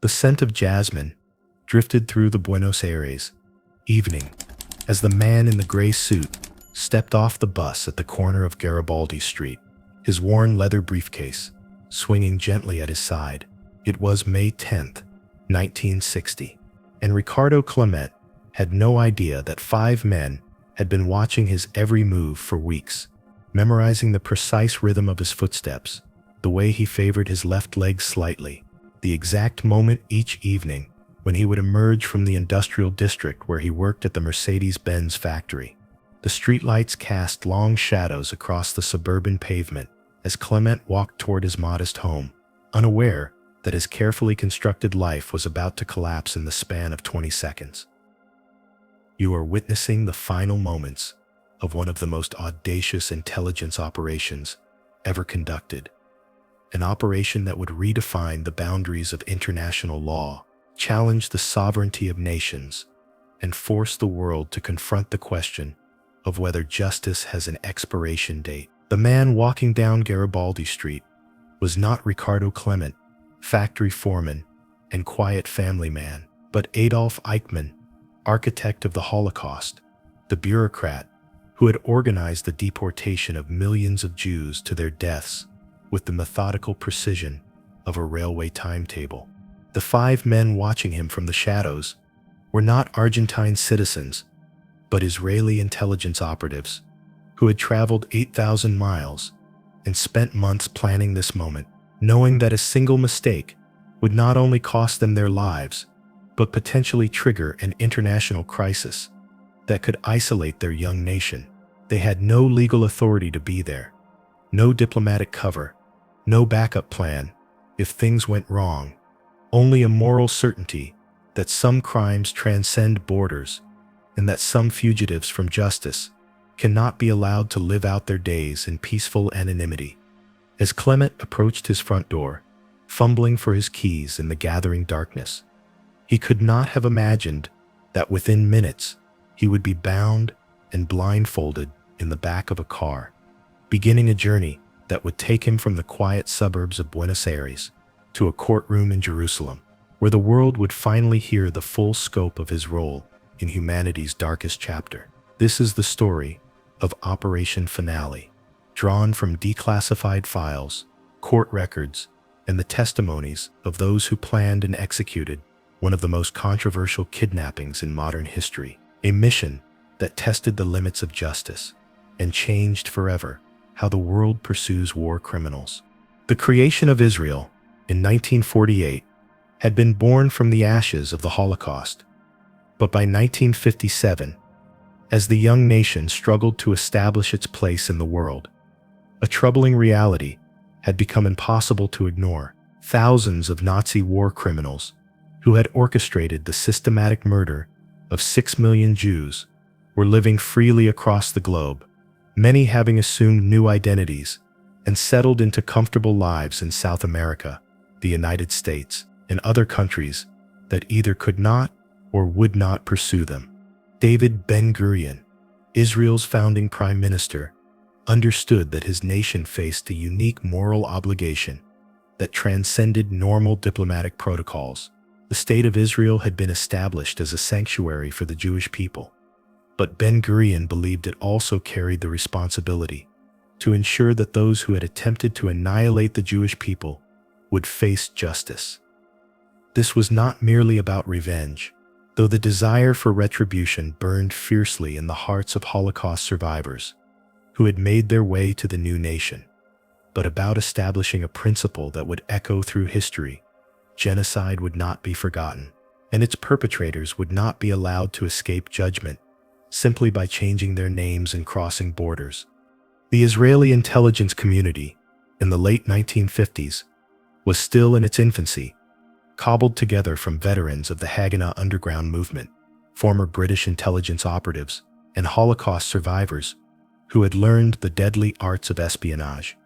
The scent of jasmine drifted through the Buenos Aires evening as the man in the gray suit stepped off the bus at the corner of Garibaldi Street, his worn leather briefcase swinging gently at his side. It was May 10th, 1960, and Ricardo Clement had no idea that 5 men had been watching his every move for weeks, memorizing the precise rhythm of his footsteps, the way he favored his left leg slightly, the exact moment each evening when he would emerge from the industrial district where he worked at the Mercedes-Benz factory. The streetlights cast long shadows across the suburban pavement as Clement walked toward his modest home, unaware that his carefully constructed life was about to collapse in the span of 20 seconds. You are witnessing the final moments of one of the most audacious intelligence operations ever conducted. An operation that would redefine the boundaries of international law, challenge the sovereignty of nations, and force the world to confront the question of whether justice has an expiration date. The man walking down Garibaldi Street was not Ricardo Clement, factory foreman and quiet family man, but Adolf Eichmann, architect of the Holocaust, the bureaucrat who had organized the deportation of millions of Jews to their deaths with the methodical precision of a railway timetable. The 5 men watching him from the shadows were not Argentine citizens, but Israeli intelligence operatives who had traveled 8,000 miles and spent months planning this moment, knowing that a single mistake would not only cost them their lives, but potentially trigger an international crisis that could isolate their young nation. They had no legal authority to be there, no diplomatic cover, no backup plan if things went wrong, only a moral certainty that some crimes transcend borders and that some fugitives from justice cannot be allowed to live out their days in peaceful anonymity. As Clement approached his front door, fumbling for his keys in the gathering darkness, he could not have imagined that within minutes he would be bound and blindfolded in the back of a car, beginning a journey that would take him from the quiet suburbs of Buenos Aires to a courtroom in Jerusalem, where the world would finally hear the full scope of his role in humanity's darkest chapter. This is the story of Operation Finale, drawn from declassified files, court records, and the testimonies of those who planned and executed one of the most controversial kidnappings in modern history, a mission that tested the limits of justice and changed forever how the world pursues war criminals. The creation of Israel in 1948 had been born from the ashes of the Holocaust, but by 1957, as the young nation struggled to establish its place in the world, a troubling reality had become impossible to ignore. Thousands of Nazi war criminals who had orchestrated the systematic murder of 6 million Jews were living freely across the globe, many having assumed new identities and settled into comfortable lives in South America, the United States, and other countries that either could not or would not pursue them. David Ben-Gurion, Israel's founding prime minister, understood that his nation faced a unique moral obligation that transcended normal diplomatic protocols. The State of Israel had been established as a sanctuary for the Jewish people, but Ben-Gurion believed it also carried the responsibility to ensure that those who had attempted to annihilate the Jewish people would face justice. This was not merely about revenge, though the desire for retribution burned fiercely in the hearts of Holocaust survivors who had made their way to the new nation, but about establishing a principle that would echo through history. Genocide would not be forgotten, and its perpetrators would not be allowed to escape judgment simply by changing their names and crossing borders. The Israeli intelligence community in the late 1950s was still in its infancy, cobbled together from veterans of the Haganah underground movement, former British intelligence operatives, and Holocaust survivors who had learned the deadly arts of espionage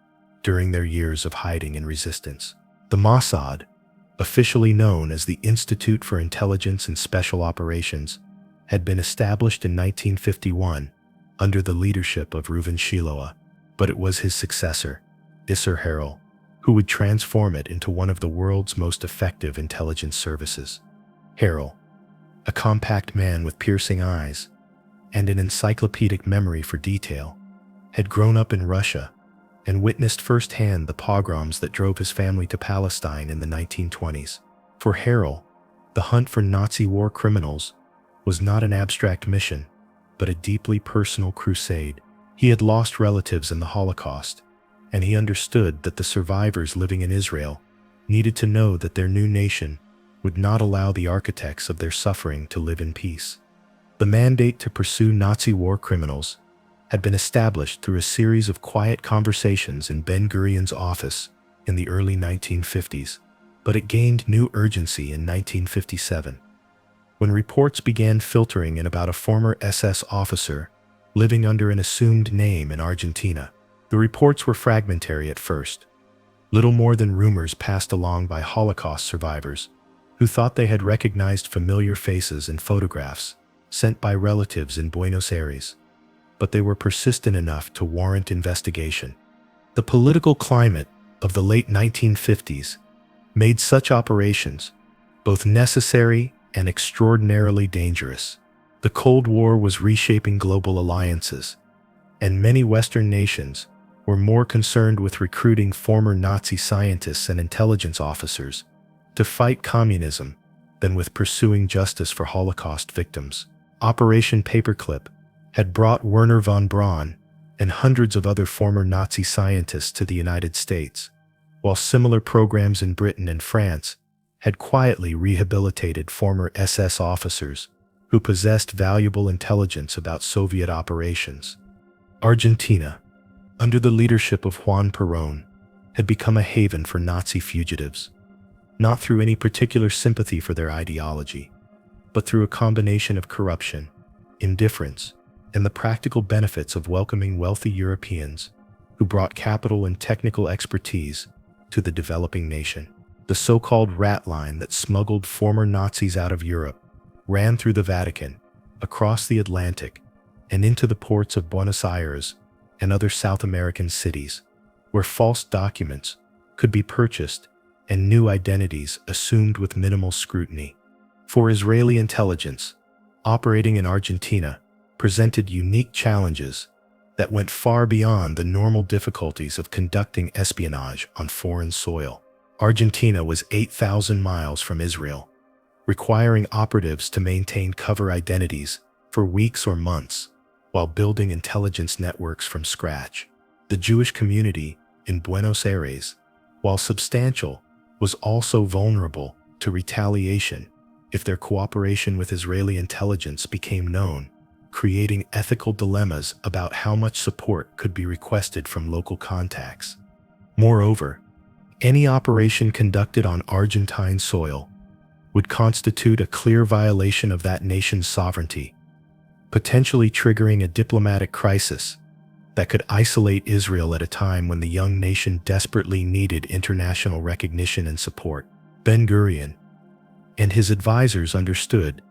during their years of hiding and resistance. The Mossad, officially known as the Institute for Intelligence and Special Operations, had been established in 1951 under the leadership of Reuven Shiloah, but it was his successor, Isser Harel, who would transform it into one of the world's most effective intelligence services. Harel, a compact man with piercing eyes and an encyclopedic memory for detail, had grown up in Russia and witnessed firsthand the pogroms that drove his family to Palestine in the 1920s. For Harel, the hunt for Nazi war criminals was not an abstract mission, but a deeply personal crusade. He had lost relatives in the Holocaust, and he understood that the survivors living in Israel needed to know that their new nation would not allow the architects of their suffering to live in peace. The mandate to pursue Nazi war criminals had been established through a series of quiet conversations in Ben-Gurion's office in the early 1950s, but it gained new urgency in 1957, when reports began filtering in about a former SS officer living under an assumed name in Argentina. The reports were fragmentary at first, little more than rumors passed along by Holocaust survivors who thought they had recognized familiar faces in photographs sent by relatives in Buenos Aires, but they were persistent enough to warrant investigation. The political climate of the late 1950s made such operations both necessary and extraordinarily dangerous. The Cold War was reshaping global alliances, and many Western nations were more concerned with recruiting former Nazi scientists and intelligence officers to fight communism than with pursuing justice for Holocaust victims. Operation Paperclip had brought Werner von Braun and hundreds of other former Nazi scientists to the United States, while similar programs in Britain and France had quietly rehabilitated former SS officers who possessed valuable intelligence about Soviet operations. Argentina, under the leadership of Juan Perón, had become a haven for Nazi fugitives, not through any particular sympathy for their ideology, but through a combination of corruption, indifference, and the practical benefits of welcoming wealthy Europeans who brought capital and technical expertise to the developing nation. The so-called rat line that smuggled former Nazis out of Europe ran through the Vatican, across the Atlantic, and into the ports of Buenos Aires and other South American cities, where false documents could be purchased and new identities assumed with minimal scrutiny. For Israeli intelligence, operating in Argentina presented unique challenges that went far beyond the normal difficulties of conducting espionage on foreign soil. Argentina was 8,000 miles from Israel, requiring operatives to maintain cover identities for weeks or months while building intelligence networks from scratch. The Jewish community in Buenos Aires, while substantial, was also vulnerable to retaliation if their cooperation with Israeli intelligence became known, creating ethical dilemmas about how much support could be requested from local contacts. Moreover, any operation conducted on Argentine soil would constitute a clear violation of that nation's sovereignty, potentially triggering a diplomatic crisis that could isolate Israel at a time when the young nation desperately needed international recognition and support. Ben-Gurion and his advisors understood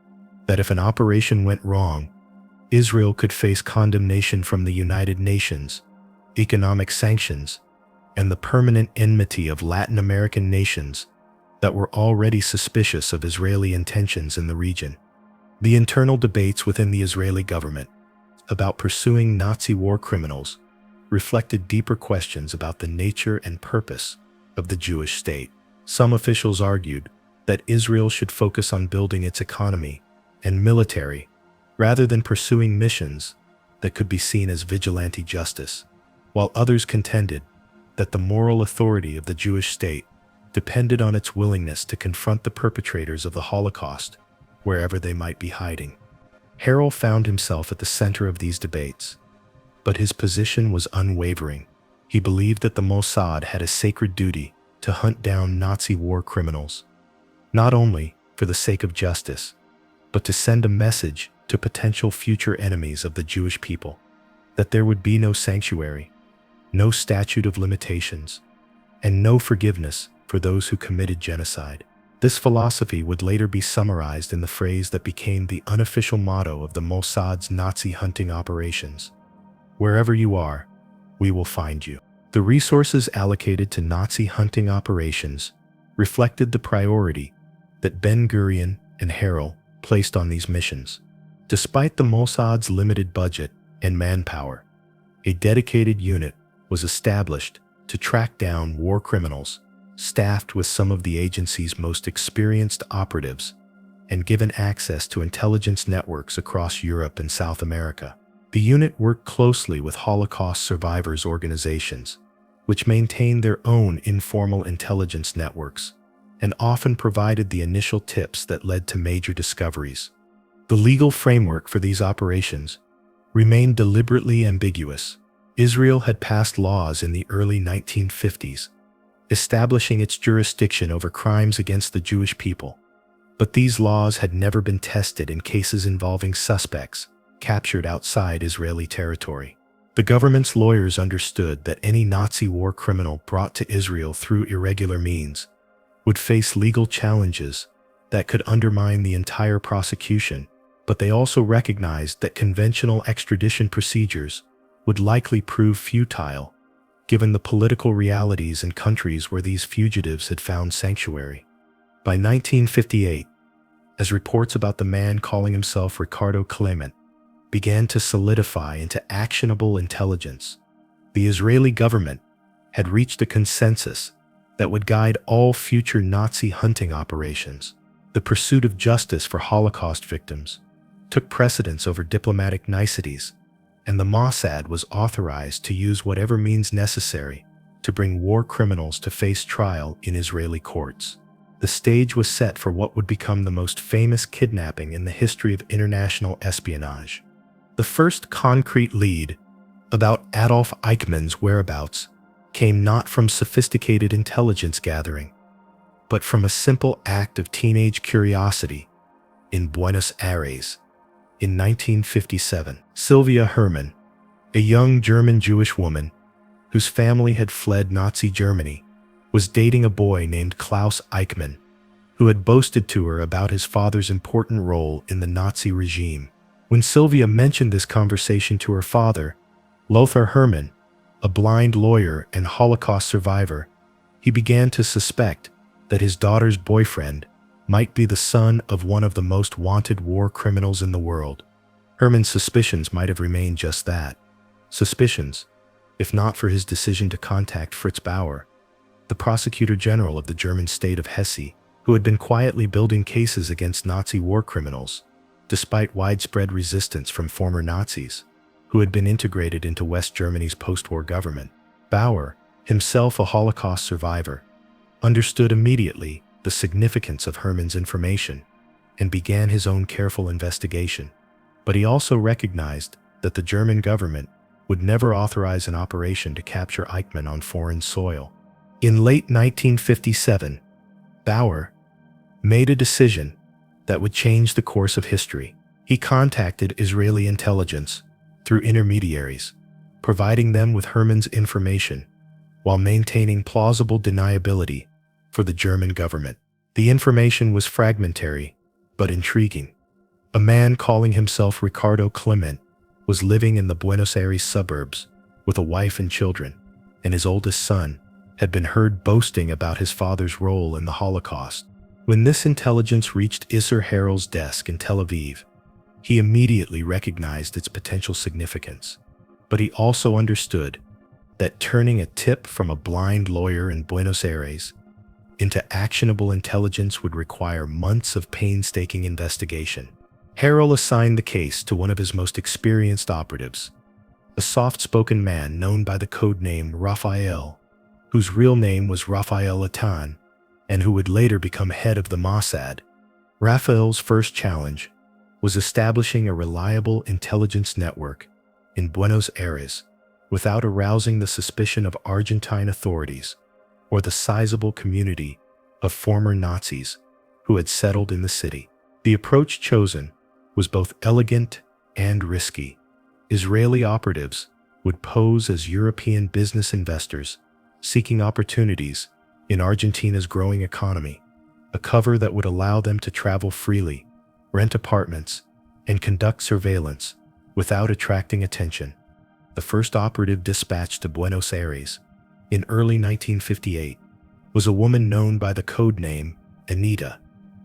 that if an operation went wrong, Israel could face condemnation from the United Nations, economic sanctions, and the permanent enmity of Latin American nations that were already suspicious of Israeli intentions in the region. The internal debates within the Israeli government about pursuing Nazi war criminals reflected deeper questions about the nature and purpose of the Jewish state. Some officials argued that Israel should focus on building its economy and military rather than pursuing missions that could be seen as vigilante justice, while others contended that the moral authority of the Jewish state depended on its willingness to confront the perpetrators of the Holocaust wherever they might be hiding. Harel found himself at the center of these debates, but his position was unwavering. He believed that the Mossad had a sacred duty to hunt down Nazi war criminals, not only for the sake of justice, but to send a message to potential future enemies of the Jewish people that there would be no sanctuary, no statute of limitations, and no forgiveness for those who committed genocide. This philosophy would later be summarized in the phrase that became the unofficial motto of the Mossad's Nazi hunting operations: "Wherever you are, we will find you." The resources allocated to Nazi hunting operations reflected the priority that Ben-Gurion and Harel placed on these missions. Despite the Mossad's limited budget and manpower, a dedicated unit was established to track down war criminals, staffed with some of the agency's most experienced operatives, and given access to intelligence networks across Europe and South America. The unit worked closely with Holocaust survivors' organizations, which maintained their own informal intelligence networks and often provided the initial tips that led to major discoveries. The legal framework for these operations remained deliberately ambiguous. Israel had passed laws in the early 1950s, establishing its jurisdiction over crimes against the Jewish people. But these laws had never been tested in cases involving suspects captured outside Israeli territory. The government's lawyers understood that any Nazi war criminal brought to Israel through irregular means would face legal challenges that could undermine the entire prosecution, but they also recognized that conventional extradition procedures would likely prove futile, given the political realities in countries where these fugitives had found sanctuary. By 1958, as reports about the man calling himself Ricardo Clement began to solidify into actionable intelligence, the Israeli government had reached a consensus that would guide all future Nazi hunting operations. The pursuit of justice for Holocaust victims took precedence over diplomatic niceties, and the Mossad was authorized to use whatever means necessary to bring war criminals to face trial in Israeli courts. The stage was set for what would become the most famous kidnapping in the history of international espionage. The first concrete lead about Adolf Eichmann's whereabouts came not from sophisticated intelligence gathering, but from a simple act of teenage curiosity in Buenos Aires. In 1957, Sylvia Hermann, a young German Jewish woman whose family had fled Nazi Germany, was dating a boy named Klaus Eichmann, who had boasted to her about his father's important role in the Nazi regime. When Sylvia mentioned this conversation to her father, Lothar Hermann, a blind lawyer and Holocaust survivor, he began to suspect that his daughter's boyfriend might be the son of one of the most wanted war criminals in the world. Hermann's suspicions might have remained just that, suspicions, if not for his decision to contact Fritz Bauer, the prosecutor general of the German state of Hesse, who had been quietly building cases against Nazi war criminals, despite widespread resistance from former Nazis, who had been integrated into West Germany's post-war government. Bauer, himself a Holocaust survivor, understood immediately the significance of Hermann's information and began his own careful investigation. But he also recognized that the German government would never authorize an operation to capture Eichmann on foreign soil. In late 1957, Bauer made a decision that would change the course of history. He contacted Israeli intelligence through intermediaries, providing them with Hermann's information while maintaining plausible deniability for the German government. The information was fragmentary, but intriguing. A man calling himself Ricardo Clement was living in the Buenos Aires suburbs with a wife and children, and his oldest son had been heard boasting about his father's role in the Holocaust. When this intelligence reached Isser Harel's desk in Tel Aviv, he immediately recognized its potential significance. But he also understood that turning a tip from a blind lawyer in Buenos Aires into actionable intelligence would require months of painstaking investigation. Harel assigned the case to one of his most experienced operatives, a soft-spoken man known by the code name Raphael, whose real name was Raphael Atan, and who would later become head of the Mossad. Raphael's first challenge was establishing a reliable intelligence network in Buenos Aires without arousing the suspicion of Argentine authorities or the sizable community of former Nazis who had settled in the city. The approach chosen was both elegant and risky. Israeli operatives would pose as European business investors seeking opportunities in Argentina's growing economy, a cover that would allow them to travel freely, rent apartments, and conduct surveillance without attracting attention. The first operative dispatched to Buenos Aires in early 1958 was a woman known by the code name Anita,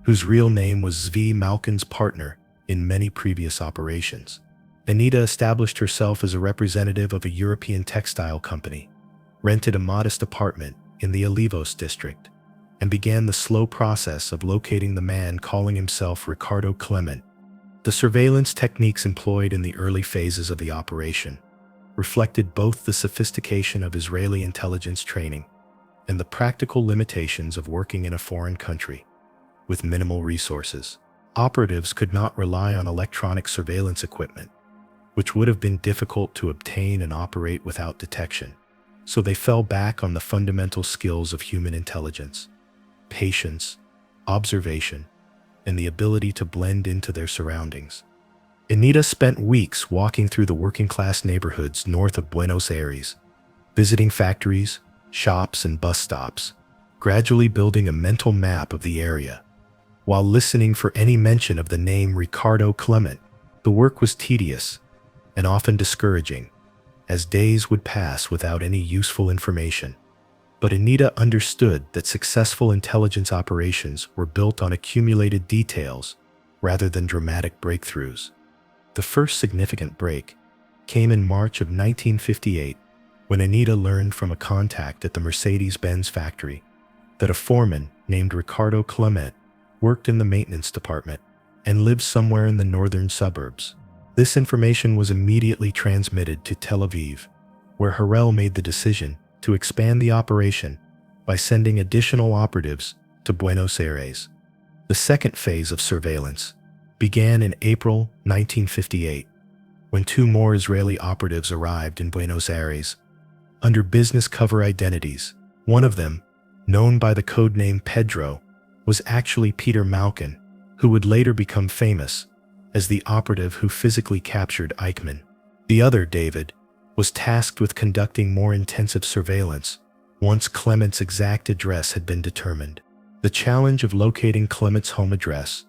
whose real name was Zvi Malkin's partner in many previous operations. Anita established herself as a representative of a European textile company, rented a modest apartment in the Olivos district, and began the slow process of locating the man calling himself Ricardo Clement. The surveillance techniques employed in the early phases of the operation reflected both the sophistication of Israeli intelligence training and the practical limitations of working in a foreign country with minimal resources. Operatives could not rely on electronic surveillance equipment, which would have been difficult to obtain and operate without detection, so they fell back on the fundamental skills of human intelligence: patience, observation, and the ability to blend into their surroundings. Anita spent weeks walking through the working-class neighborhoods north of Buenos Aires, visiting factories, shops, and bus stops, gradually building a mental map of the area. While listening for any mention of the name Ricardo Clement, the work was tedious and often discouraging, as days would pass without any useful information. But Anita understood that successful intelligence operations were built on accumulated details rather than dramatic breakthroughs. The first significant break came in March of 1958, when Anita learned from a contact at the Mercedes-Benz factory that a foreman named Ricardo Clement worked in the maintenance department and lived somewhere in the northern suburbs. This information was immediately transmitted to Tel Aviv, where Harel made the decision to expand the operation by sending additional operatives to Buenos Aires. The second phase of surveillance began in April 1958, when two more Israeli operatives arrived in Buenos Aires under business cover identities. One of them, known by the codename Pedro, was actually Peter Malkin, who would later become famous as the operative who physically captured Eichmann. The other, David, was tasked with conducting more intensive surveillance once Clement's exact address had been determined. The challenge of locating Clement's home address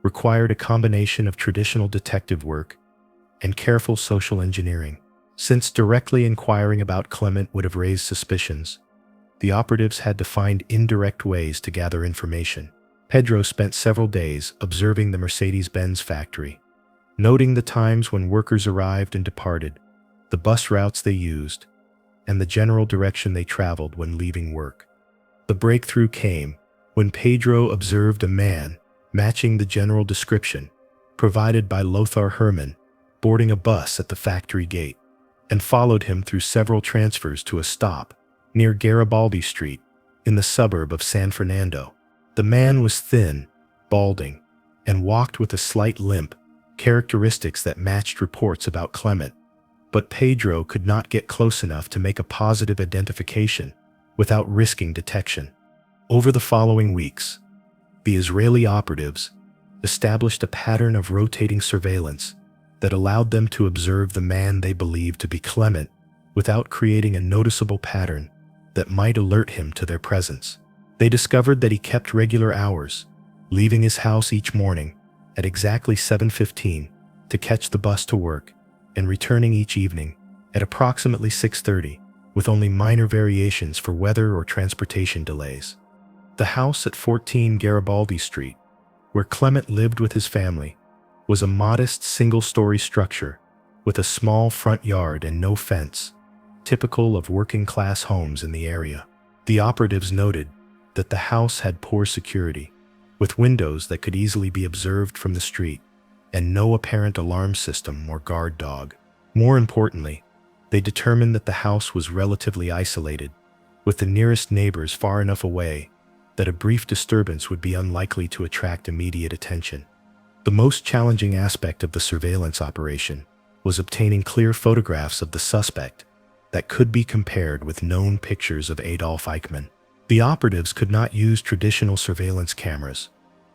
required a combination of traditional detective work and careful social engineering. Since directly inquiring about Clement would have raised suspicions, the operatives had to find indirect ways to gather information. Pedro spent several days observing the Mercedes-Benz factory, noting the times when workers arrived and departed, the bus routes they used, and the general direction they traveled when leaving work. The breakthrough came when Pedro observed a man matching the general description provided by Lothar Hermann boarding a bus at the factory gate, and followed him through several transfers to a stop near Garibaldi Street in the suburb of San Fernando. The man was thin, balding, and walked with a slight limp, characteristics that matched reports about Clement. But Pedro could not get close enough to make a positive identification without risking detection. Over the following weeks, the Israeli operatives established a pattern of rotating surveillance that allowed them to observe the man they believed to be Clement without creating a noticeable pattern that might alert him to their presence. They discovered that he kept regular hours, leaving his house each morning at exactly 7:15 to catch the bus to work, and returning each evening at approximately 6:30, with only minor variations for weather or transportation delays. The house at 14 Garibaldi Street, where Clement lived with his family, was a modest single-story structure with a small front yard and no fence, typical of working-class homes in the area. The operatives noted that the house had poor security, with windows that could easily be observed from the street, and no apparent alarm system or guard dog. More importantly, they determined that the house was relatively isolated, with the nearest neighbors far enough away that a brief disturbance would be unlikely to attract immediate attention. The most challenging aspect of the surveillance operation was obtaining clear photographs of the suspect that could be compared with known pictures of Adolf Eichmann. The operatives could not use traditional surveillance cameras,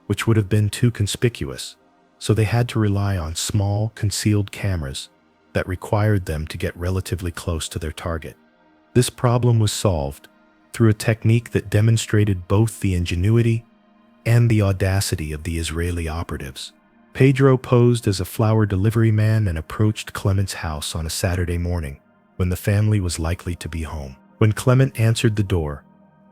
which would have been too conspicuous, so they had to rely on small, concealed cameras that required them to get relatively close to their target. This problem was solved through a technique that demonstrated both the ingenuity and the audacity of the Israeli operatives. Pedro posed as a flower delivery man and approached Clement's house on a Saturday morning when the family was likely to be home. When Clement answered the door,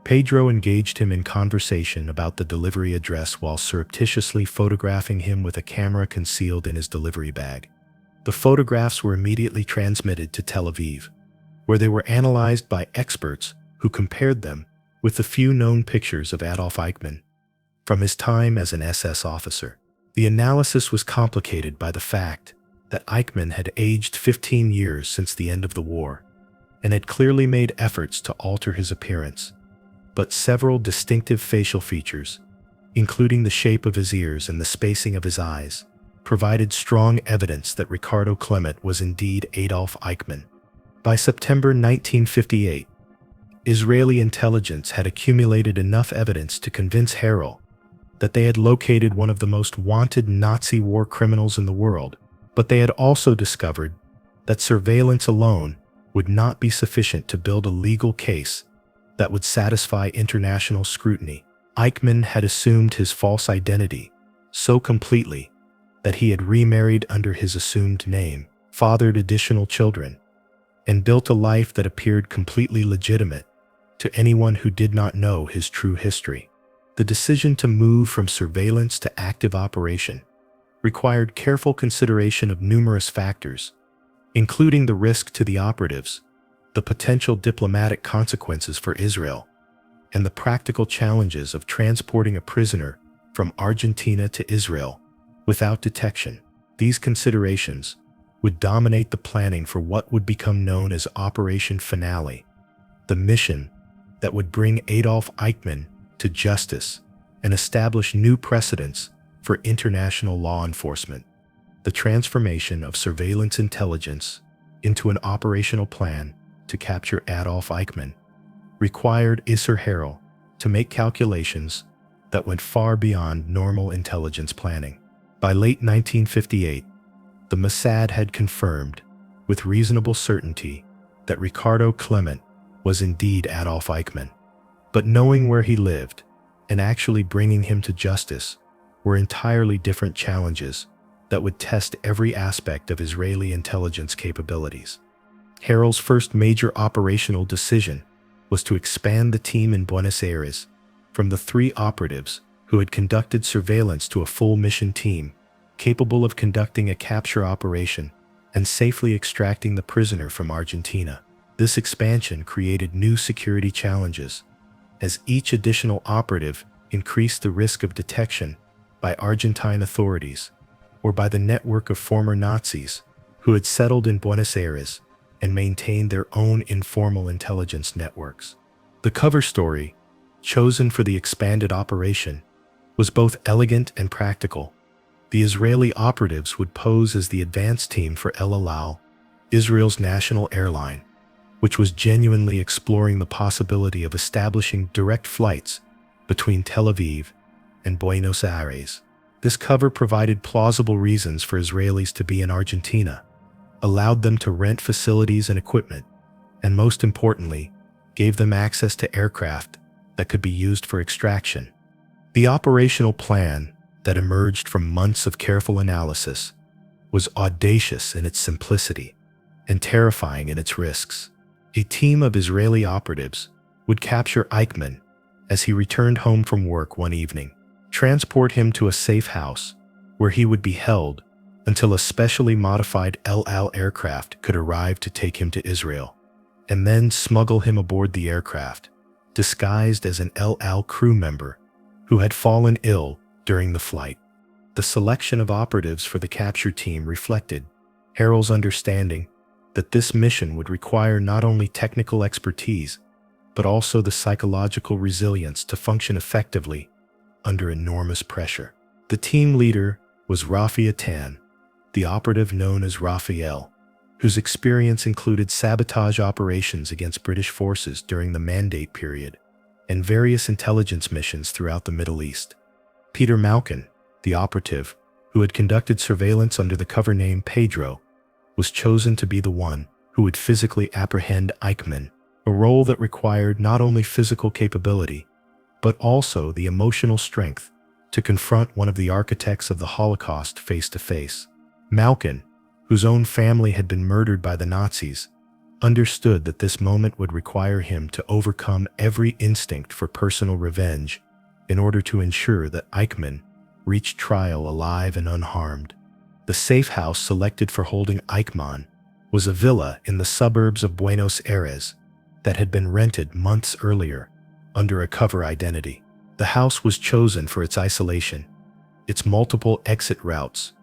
Pedro engaged him in conversation about the delivery address while surreptitiously photographing him with a camera concealed in his delivery bag. The photographs were immediately transmitted to Tel Aviv, where they were analyzed by experts who compared them with the few known pictures of Adolf Eichmann from his time as an SS officer. The analysis was complicated by the fact that Eichmann had aged 15 years since the end of the war and had clearly made efforts to alter his appearance. But several distinctive facial features, including the shape of his ears and the spacing of his eyes, provided strong evidence that Ricardo Clement was indeed Adolf Eichmann. By September 1958, Israeli intelligence had accumulated enough evidence to convince Harel that they had located one of the most wanted Nazi war criminals in the world, but they had also discovered that surveillance alone would not be sufficient to build a legal case that would satisfy international scrutiny. Eichmann had assumed his false identity so completely that he had remarried under his assumed name, fathered additional children, and built a life that appeared completely legitimate to anyone who did not know his true history. The decision to move from surveillance to active operation required careful consideration of numerous factors, including the risk to the operatives, the potential diplomatic consequences for Israel, and the practical challenges of transporting a prisoner from Argentina to Israel without detection. These considerations would dominate the planning for what would become known as Operation Finale, the mission that would bring Adolf Eichmann to justice and establish new precedents for international law enforcement. The transformation of surveillance intelligence into an operational plan to capture Adolf Eichmann required Isser Harel to make calculations that went far beyond normal intelligence planning. By late 1958, the Mossad had confirmed with reasonable certainty that Ricardo Clement was indeed Adolf Eichmann. But knowing where he lived and actually bringing him to justice were entirely different challenges that would test every aspect of Israeli intelligence capabilities. Harel's first major operational decision was to expand the team in Buenos Aires from the 3 operatives who had conducted surveillance to a full mission team capable of conducting a capture operation and safely extracting the prisoner from Argentina. This expansion created new security challenges, as each additional operative increased the risk of detection by Argentine authorities or by the network of former Nazis who had settled in Buenos Aires and maintained their own informal intelligence networks. The cover story, chosen for the expanded operation, was both elegant and practical. The Israeli operatives would pose as the advance team for El Al, Israel's national airline, which was genuinely exploring the possibility of establishing direct flights between Tel Aviv and Buenos Aires. This cover provided plausible reasons for Israelis to be in Argentina, allowed them to rent facilities and equipment, and most importantly, gave them access to aircraft that could be used for extraction. The operational plan that emerged from months of careful analysis was audacious in its simplicity and terrifying in its risks. A team of Israeli operatives would capture Eichmann as he returned home from work one evening, transport him to a safe house where he would be held until a specially modified El Al aircraft could arrive to take him to Israel, and then smuggle him aboard the aircraft, disguised as an El Al crew member who had fallen ill during the flight. The selection of operatives for the capture team reflected Harel's understanding that this mission would require not only technical expertise, but also the psychological resilience to function effectively under enormous pressure. The team leader was Rafi Atan, the operative known as Raphael, whose experience included sabotage operations against British forces during the Mandate period and various intelligence missions throughout the Middle East. Peter Malkin, the operative, who had conducted surveillance under the cover name Pedro, was chosen to be the one who would physically apprehend Eichmann, a role that required not only physical capability, but also the emotional strength to confront one of the architects of the Holocaust face to face. Malkin, whose own family had been murdered by the Nazis, understood that this moment would require him to overcome every instinct for personal revenge in order to ensure that Eichmann reached trial alive and unharmed. The safe house selected for holding Eichmann was a villa in the suburbs of Buenos Aires that had been rented months earlier under a cover identity. The house was chosen for its isolation, its multiple exit routes,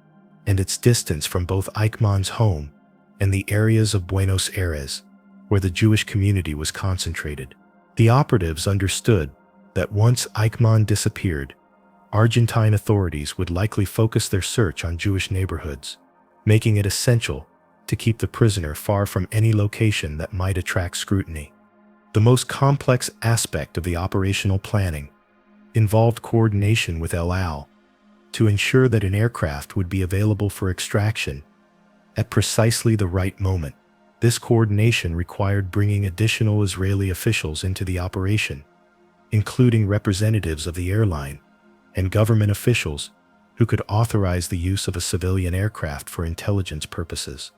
and its distance from both Eichmann's home and the areas of Buenos Aires where the Jewish community was concentrated. The operatives understood that once Eichmann disappeared, Argentine authorities would likely focus their search on Jewish neighborhoods, making it essential to keep the prisoner far from any location that might attract scrutiny. The most complex aspect of the operational planning involved coordination with El Al to ensure that an aircraft would be available for extraction at precisely the right moment. This coordination required bringing additional Israeli officials into the operation, including representatives of the airline and government officials who could authorize the use of a civilian aircraft for intelligence purposes.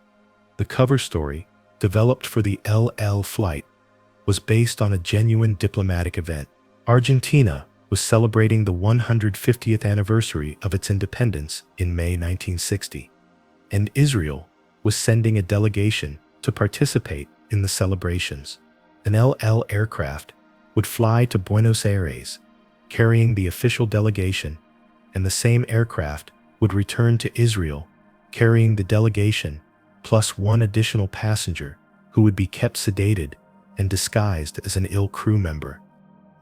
The cover story, developed for the LL flight, was based on a genuine diplomatic event. Argentina was celebrating the 150th anniversary of its independence in May 1960, and Israel was sending a delegation to participate in the celebrations. An LL aircraft would fly to Buenos Aires, carrying the official delegation, and the same aircraft would return to Israel, carrying the delegation, plus one additional passenger who would be kept sedated and disguised as an ill crew member.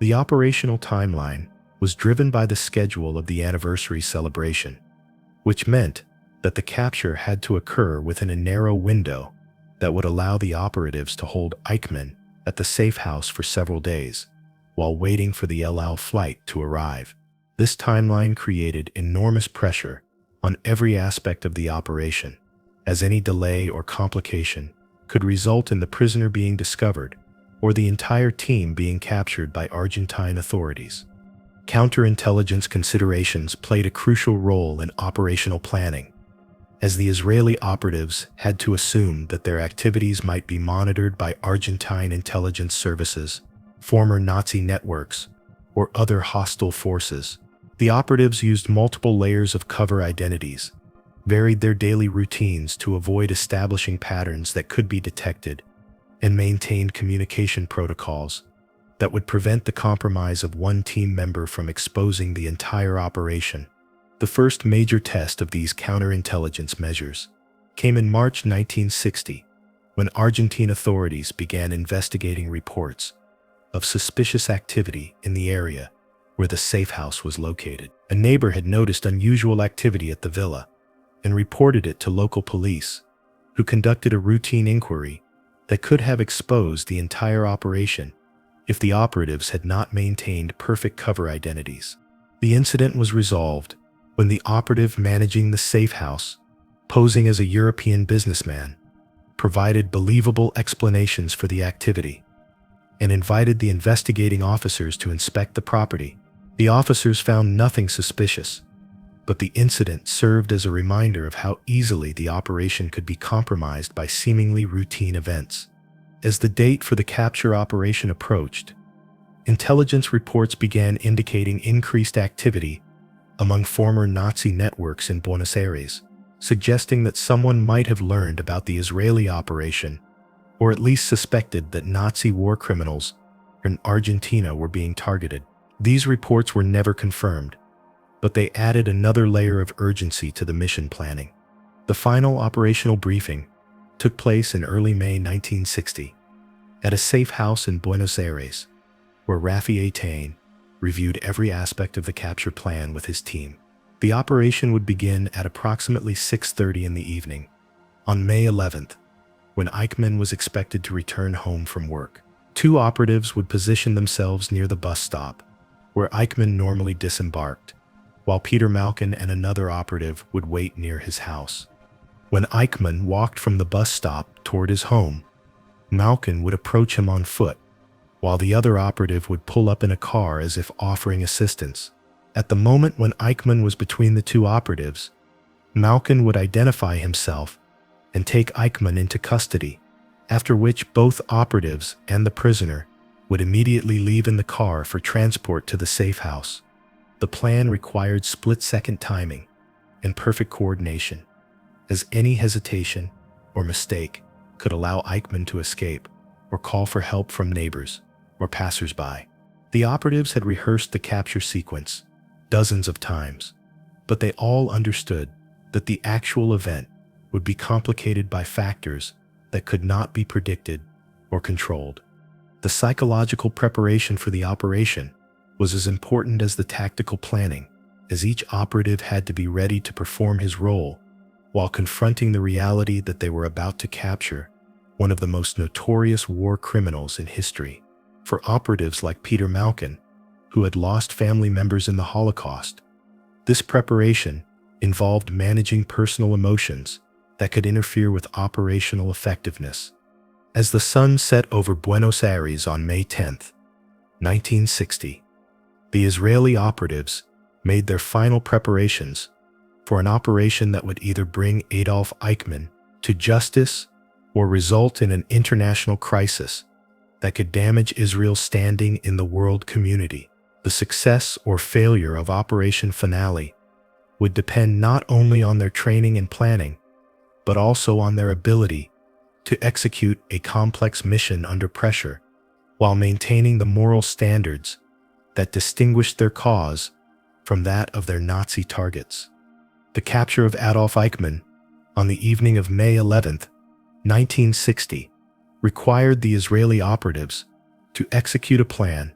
The operational timeline was driven by the schedule of the anniversary celebration, which meant that the capture had to occur within a narrow window that would allow the operatives to hold Eichmann at the safe house for several days, while waiting for the El Al flight to arrive. This timeline created enormous pressure on every aspect of the operation, as any delay or complication could result in the prisoner being discovered or the entire team being captured by Argentine authorities. Counterintelligence considerations played a crucial role in operational planning, as the Israeli operatives had to assume that their activities might be monitored by Argentine intelligence services, former Nazi networks, or other hostile forces. The operatives used multiple layers of cover identities, varied their daily routines to avoid establishing patterns that could be detected, and maintained communication protocols that would prevent the compromise of one team member from exposing the entire operation. The first major test of these counterintelligence measures came in March 1960, when Argentine authorities began investigating reports of suspicious activity in the area where the safe house was located. A neighbor had noticed unusual activity at the villa and reported it to local police, who conducted a routine inquiry that could have exposed the entire operation if the operatives had not maintained perfect cover identities. The incident was resolved when the operative managing the safe house, posing as a European businessman, provided believable explanations for the activity and invited the investigating officers to inspect the property. The officers found nothing suspicious, but the incident served as a reminder of how easily the operation could be compromised by seemingly routine events. As the date for the capture operation approached, intelligence reports began indicating increased activity among former Nazi networks in Buenos Aires, suggesting that someone might have learned about the Israeli operation, or at least suspected that Nazi war criminals in Argentina were being targeted. These reports were never confirmed, but they added another layer of urgency to the mission planning. The final operational briefing took place in early May 1960 at a safe house in Buenos Aires, where Rafi Eichmann reviewed every aspect of the capture plan with his team. The operation would begin at approximately 6:30 in the evening on May 11th, when Eichmann was expected to return home from work. Two operatives would position themselves near the bus stop, where Eichmann normally disembarked, while Peter Malkin and another operative would wait near his house. When Eichmann walked from the bus stop toward his home, Malkin would approach him on foot, while the other operative would pull up in a car as if offering assistance. At the moment when Eichmann was between the two operatives, Malkin would identify himself and take Eichmann into custody, after which both operatives and the prisoner would immediately leave in the car for transport to the safe house. The plan required split-second timing and perfect coordination, as any hesitation or mistake could allow Eichmann to escape or call for help from neighbors or passers-by. The operatives had rehearsed the capture sequence dozens of times, but they all understood that the actual event would be complicated by factors that could not be predicted or controlled. The psychological preparation for the operation was as important as the tactical planning, as each operative had to be ready to perform his role while confronting the reality that they were about to capture one of the most notorious war criminals in history. For operatives like Peter Malkin, who had lost family members in the Holocaust, this preparation involved managing personal emotions that could interfere with operational effectiveness. As the sun set over Buenos Aires on May 10, 1960, the Israeli operatives made their final preparations for an operation that would either bring Adolf Eichmann to justice or result in an international crisis that could damage Israel's standing in the world community. The success or failure of Operation Finale would depend not only on their training and planning, but also on their ability to execute a complex mission under pressure while maintaining the moral standards that distinguished their cause from that of their Nazi targets. The capture of Adolf Eichmann on the evening of May 11, 1960, required the Israeli operatives to execute a plan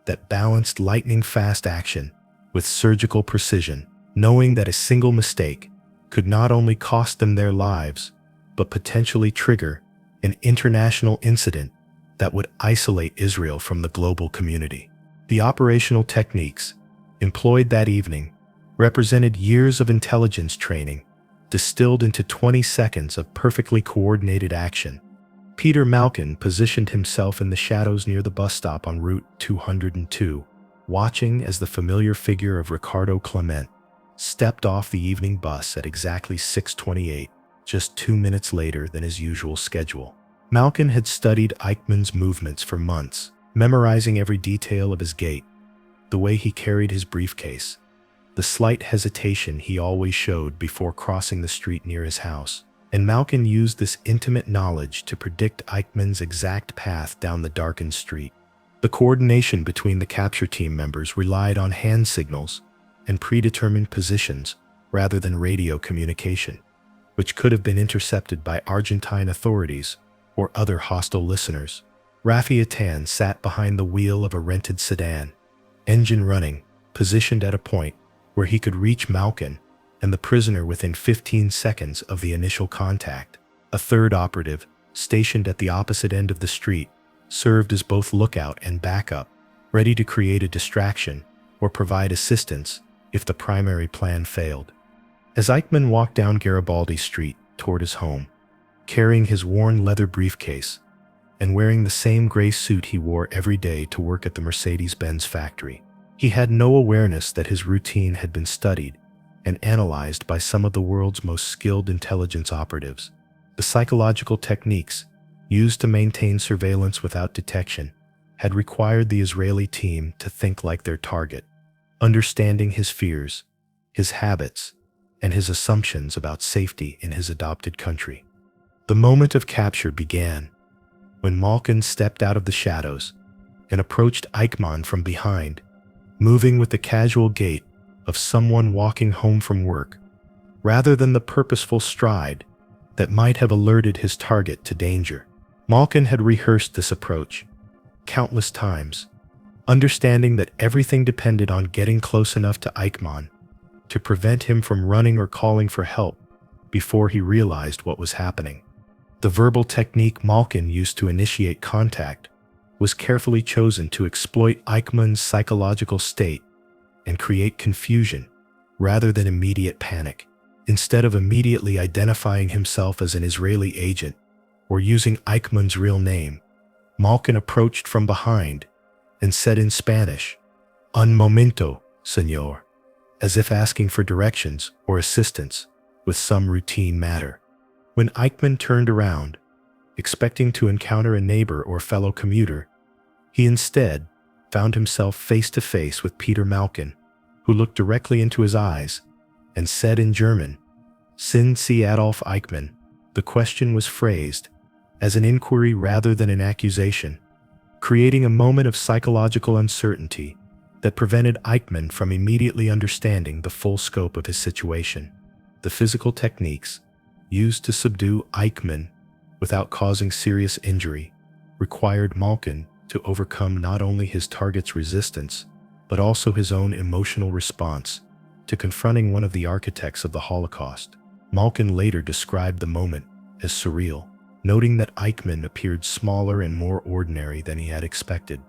that balanced lightning-fast action with surgical precision, knowing that a single mistake could not only cost them their lives, but potentially trigger an international incident that would isolate Israel from the global community. The operational techniques employed that evening represented years of intelligence training distilled into 20 seconds of perfectly coordinated action. Peter Malkin positioned himself in the shadows near the bus stop on Route 202, watching as the familiar figure of Ricardo Clement stepped off the evening bus at exactly 6:28, just 2 minutes later than his usual schedule. Malkin had studied Eichmann's movements for months, memorizing every detail of his gait, the way he carried his briefcase, the slight hesitation he always showed before crossing the street near his house. And Malkin used this intimate knowledge to predict Eichmann's exact path down the darkened street. The coordination between the capture team members relied on hand signals and predetermined positions rather than radio communication, which could have been intercepted by Argentine authorities or other hostile listeners. Rafi Atan sat behind the wheel of a rented sedan, engine running, positioned at a point where he could reach Malkin and the prisoner within 15 seconds of the initial contact. A third operative, stationed at the opposite end of the street, served as both lookout and backup, ready to create a distraction or provide assistance if the primary plan failed. As Eichmann walked down Garibaldi Street toward his home, carrying his worn leather briefcase and wearing the same gray suit he wore every day to work at the Mercedes-Benz factory, he had no awareness that his routine had been studied and analyzed by some of the world's most skilled intelligence operatives. The psychological techniques used to maintain surveillance without detection had required the Israeli team to think like their target, understanding his fears, his habits, and his assumptions about safety in his adopted country. The moment of capture began when Malkin stepped out of the shadows and approached Eichmann from behind, moving with the casual gait of someone walking home from work, rather than the purposeful stride that might have alerted his target to danger. Malkin had rehearsed this approach countless times, understanding that everything depended on getting close enough to Eichmann to prevent him from running or calling for help before he realized what was happening. The verbal technique Malkin used to initiate contact was carefully chosen to exploit Eichmann's psychological state and create confusion rather than immediate panic. Instead of immediately identifying himself as an Israeli agent or using Eichmann's real name, Malkin approached from behind and said in Spanish, "Un momento, señor," as if asking for directions or assistance with some routine matter. When Eichmann turned around, expecting to encounter a neighbor or fellow commuter. He instead found himself face to face with Peter Malkin, who looked directly into his eyes and said in German, "Sind Sie Adolf Eichmann?" The question was phrased as an inquiry rather than an accusation, creating a moment of psychological uncertainty that prevented Eichmann from immediately understanding the full scope of his situation. The physical techniques used to subdue Eichmann without causing serious injury required Malkin to overcome not only his target's resistance, but also his own emotional response to confronting one of the architects of the Holocaust. Malkin later described the moment as surreal, noting that Eichmann appeared smaller and more ordinary than he had expected.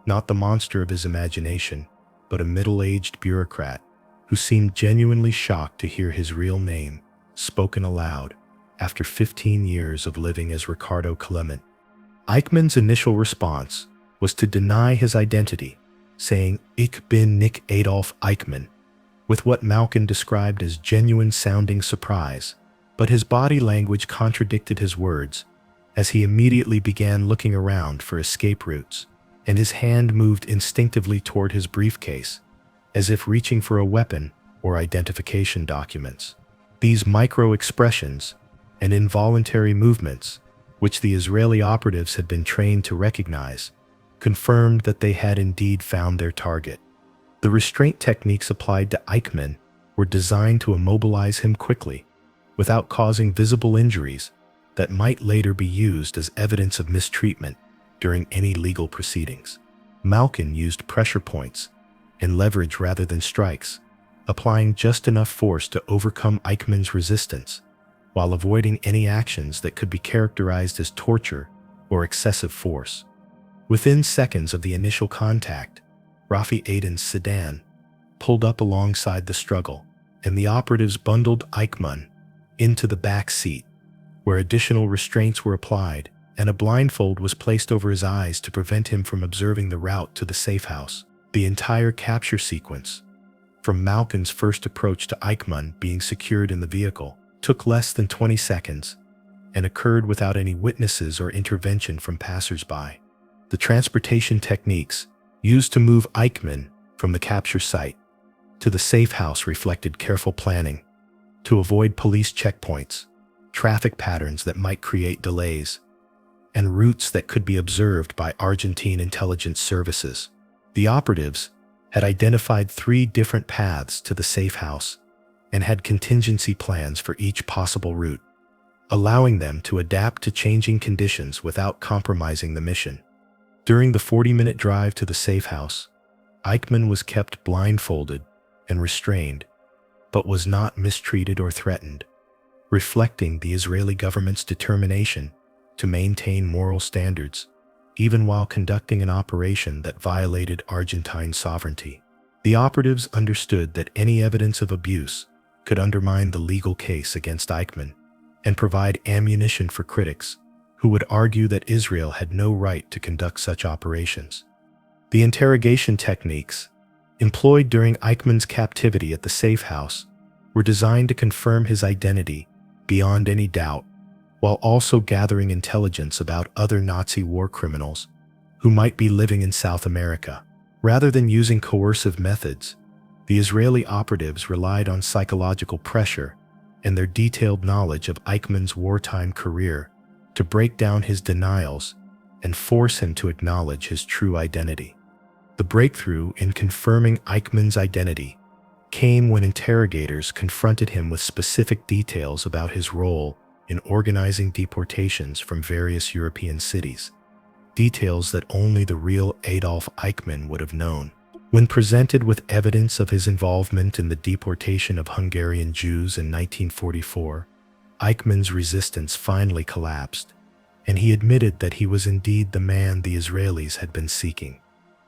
Not the monster of his imagination, but a middle-aged bureaucrat who seemed genuinely shocked to hear his real name spoken aloud after 15 years of living as Ricardo Clement. Eichmann's initial response was to deny his identity, saying, "Ich bin nicht Adolf Eichmann," with what Malkin described as genuine-sounding surprise. But his body language contradicted his words, as he immediately began looking around for escape routes, and his hand moved instinctively toward his briefcase, as if reaching for a weapon or identification documents. These micro-expressions and involuntary movements, which the Israeli operatives had been trained to recognize, confirmed that they had indeed found their target. The restraint techniques applied to Eichmann were designed to immobilize him quickly, without causing visible injuries that might later be used as evidence of mistreatment during any legal proceedings. Malkin used pressure points and leverage rather than strikes, applying just enough force to overcome Eichmann's resistance, while avoiding any actions that could be characterized as torture or excessive force. Within seconds of the initial contact, Rafi Aden's sedan pulled up alongside the struggle, and the operatives bundled Eichmann into the back seat, where additional restraints were applied, and a blindfold was placed over his eyes to prevent him from observing the route to the safe house. The entire capture sequence, from Malkin's first approach to Eichmann being secured in the vehicle, took less than 20 seconds and occurred without any witnesses or intervention from passers-by. The transportation techniques used to move Eichmann from the capture site to the safe house reflected careful planning to avoid police checkpoints, traffic patterns that might create delays, and routes that could be observed by Argentine intelligence services. The operatives had identified 3 different paths to the safe house and had contingency plans for each possible route, allowing them to adapt to changing conditions without compromising the mission. During the 40-minute drive to the safe house, Eichmann was kept blindfolded and restrained, but was not mistreated or threatened, reflecting the Israeli government's determination to maintain moral standards, even while conducting an operation that violated Argentine sovereignty. The operatives understood that any evidence of abuse could undermine the legal case against Eichmann and provide ammunition for critics who would argue that Israel had no right to conduct such operations. The interrogation techniques employed during Eichmann's captivity at the safe house were designed to confirm his identity beyond any doubt, while also gathering intelligence about other Nazi war criminals who might be living in South America. Rather than using coercive methods, the Israeli operatives relied on psychological pressure and their detailed knowledge of Eichmann's wartime career to break down his denials and force him to acknowledge his true identity. The breakthrough in confirming Eichmann's identity came when interrogators confronted him with specific details about his role in organizing deportations from various European cities, details that only the real Adolf Eichmann would have known. When presented with evidence of his involvement in the deportation of Hungarian Jews in 1944, Eichmann's resistance finally collapsed, and he admitted that he was indeed the man the Israelis had been seeking.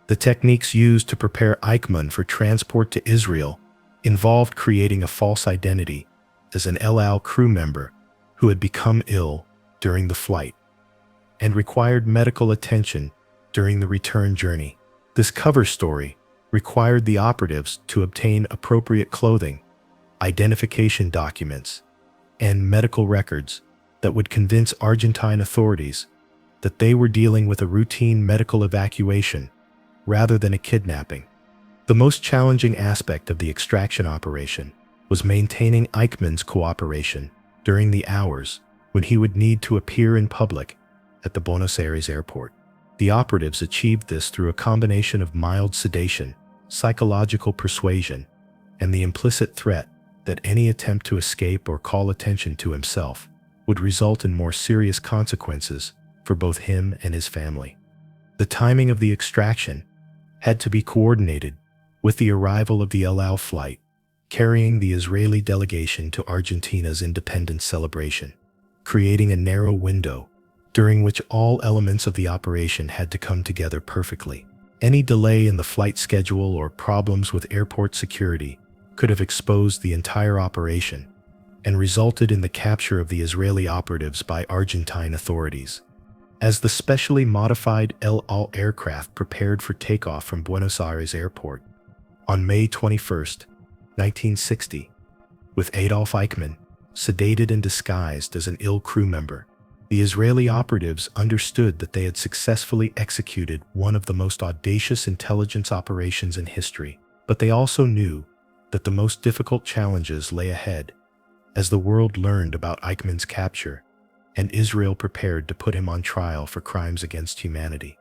The techniques used to prepare Eichmann for transport to Israel involved creating a false identity as an El Al crew member who had become ill during the flight and required medical attention during the return journey. This cover story required the operatives to obtain appropriate clothing, identification documents, and medical records that would convince Argentine authorities that they were dealing with a routine medical evacuation rather than a kidnapping. The most challenging aspect of the extraction operation was maintaining Eichmann's cooperation during the hours when he would need to appear in public at the Buenos Aires airport. The operatives achieved this through a combination of mild sedation, psychological persuasion, and the implicit threat that any attempt to escape or call attention to himself would result in more serious consequences for both him and his family. The timing of the extraction had to be coordinated with the arrival of the El Al flight, carrying the Israeli delegation to Argentina's independence celebration, creating a narrow window during which all elements of the operation had to come together perfectly. Any delay in the flight schedule or problems with airport security could have exposed the entire operation and resulted in the capture of the Israeli operatives by Argentine authorities. As the specially modified El Al aircraft prepared for takeoff from Buenos Aires airport on May 21, 1960, with Adolf Eichmann sedated and disguised as an ill crew member, the Israeli operatives understood that they had successfully executed one of the most audacious intelligence operations in history, but they also knew that the most difficult challenges lay ahead as the world learned about Eichmann's capture and Israel prepared to put him on trial for crimes against humanity.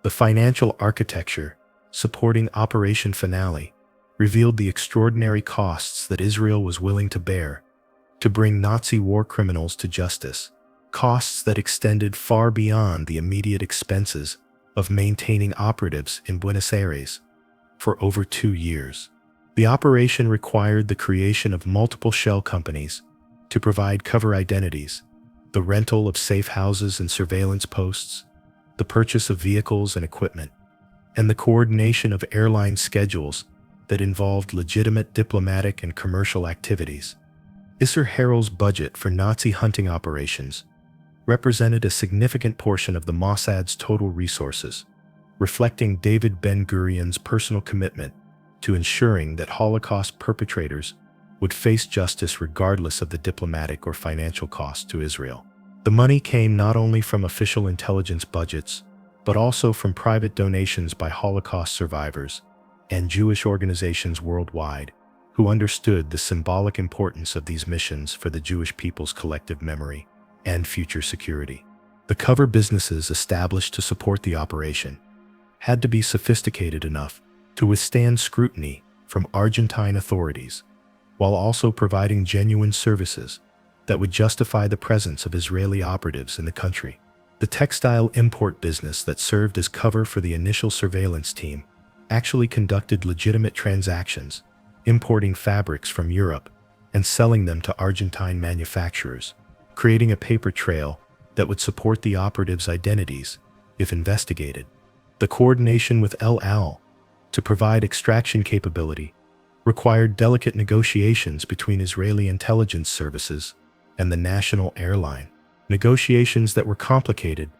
The financial architecture supporting Operation Finale revealed the extraordinary costs that Israel was willing to bear to bring Nazi war criminals to justice, costs that extended far beyond the immediate expenses of maintaining operatives in Buenos Aires for over 2 years. The operation required the creation of multiple shell companies to provide cover identities, the rental of safe houses and surveillance posts, the purchase of vehicles and equipment, and the coordination of airline schedules that involved legitimate diplomatic and commercial activities. Isser Harel's budget for Nazi hunting operations represented a significant portion of the Mossad's total resources, reflecting David Ben-Gurion's personal commitment to ensuring that Holocaust perpetrators would face justice regardless of the diplomatic or financial cost to Israel. The money came not only from official intelligence budgets, but also from private donations by Holocaust survivors and Jewish organizations worldwide who understood the symbolic importance of these missions for the Jewish people's collective memory and future security. The cover businesses established to support the operation had to be sophisticated enough to withstand scrutiny from Argentine authorities, while also providing genuine services that would justify the presence of Israeli operatives in the country. The textile import business that served as cover for the initial surveillance team actually conducted legitimate transactions, importing fabrics from Europe and selling them to Argentine manufacturers, creating a paper trail that would support the operatives' identities if investigated. The coordination with El Al to provide extraction capability required delicate negotiations between Israeli intelligence services and the national airline, negotiations that were complicated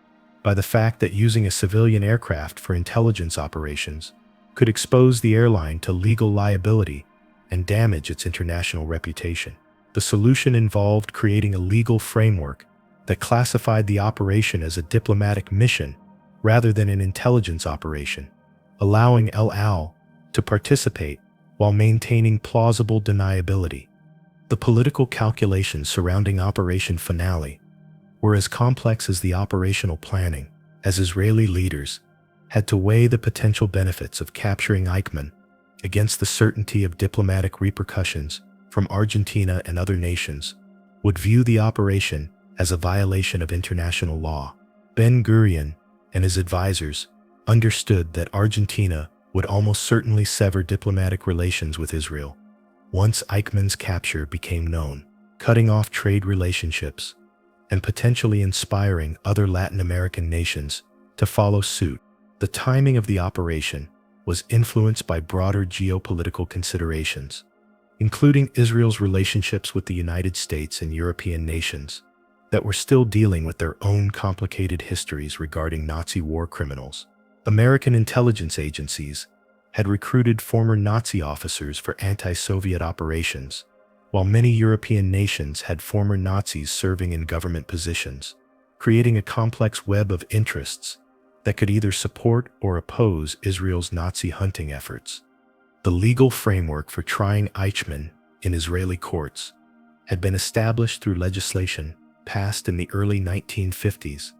by the fact that using a civilian aircraft for intelligence operations could expose the airline to legal liability and damage its international reputation. The solution involved creating a legal framework that classified the operation as a diplomatic mission rather than an intelligence operation, allowing El Al to participate while maintaining plausible deniability. The political calculations surrounding Operation Finale were as complex as the operational planning, as Israeli leaders had to weigh the potential benefits of capturing Eichmann against the certainty of diplomatic repercussions from Argentina and other nations would view the operation as a violation of international law. Ben-Gurion and his advisors understood that Argentina would almost certainly sever diplomatic relations with Israel once Eichmann's capture became known, cutting off trade relationships and potentially inspiring other Latin American nations to follow suit. The timing of the operation was influenced by broader geopolitical considerations, including Israel's relationships with the United States and European nations that were still dealing with their own complicated histories regarding Nazi war criminals. American intelligence agencies had recruited former Nazi officers for anti-Soviet operations, while many European nations had former Nazis serving in government positions, creating a complex web of interests that could either support or oppose Israel's Nazi hunting efforts. The legal framework for trying Eichmann in Israeli courts had been established through legislation passed in the early 1950s,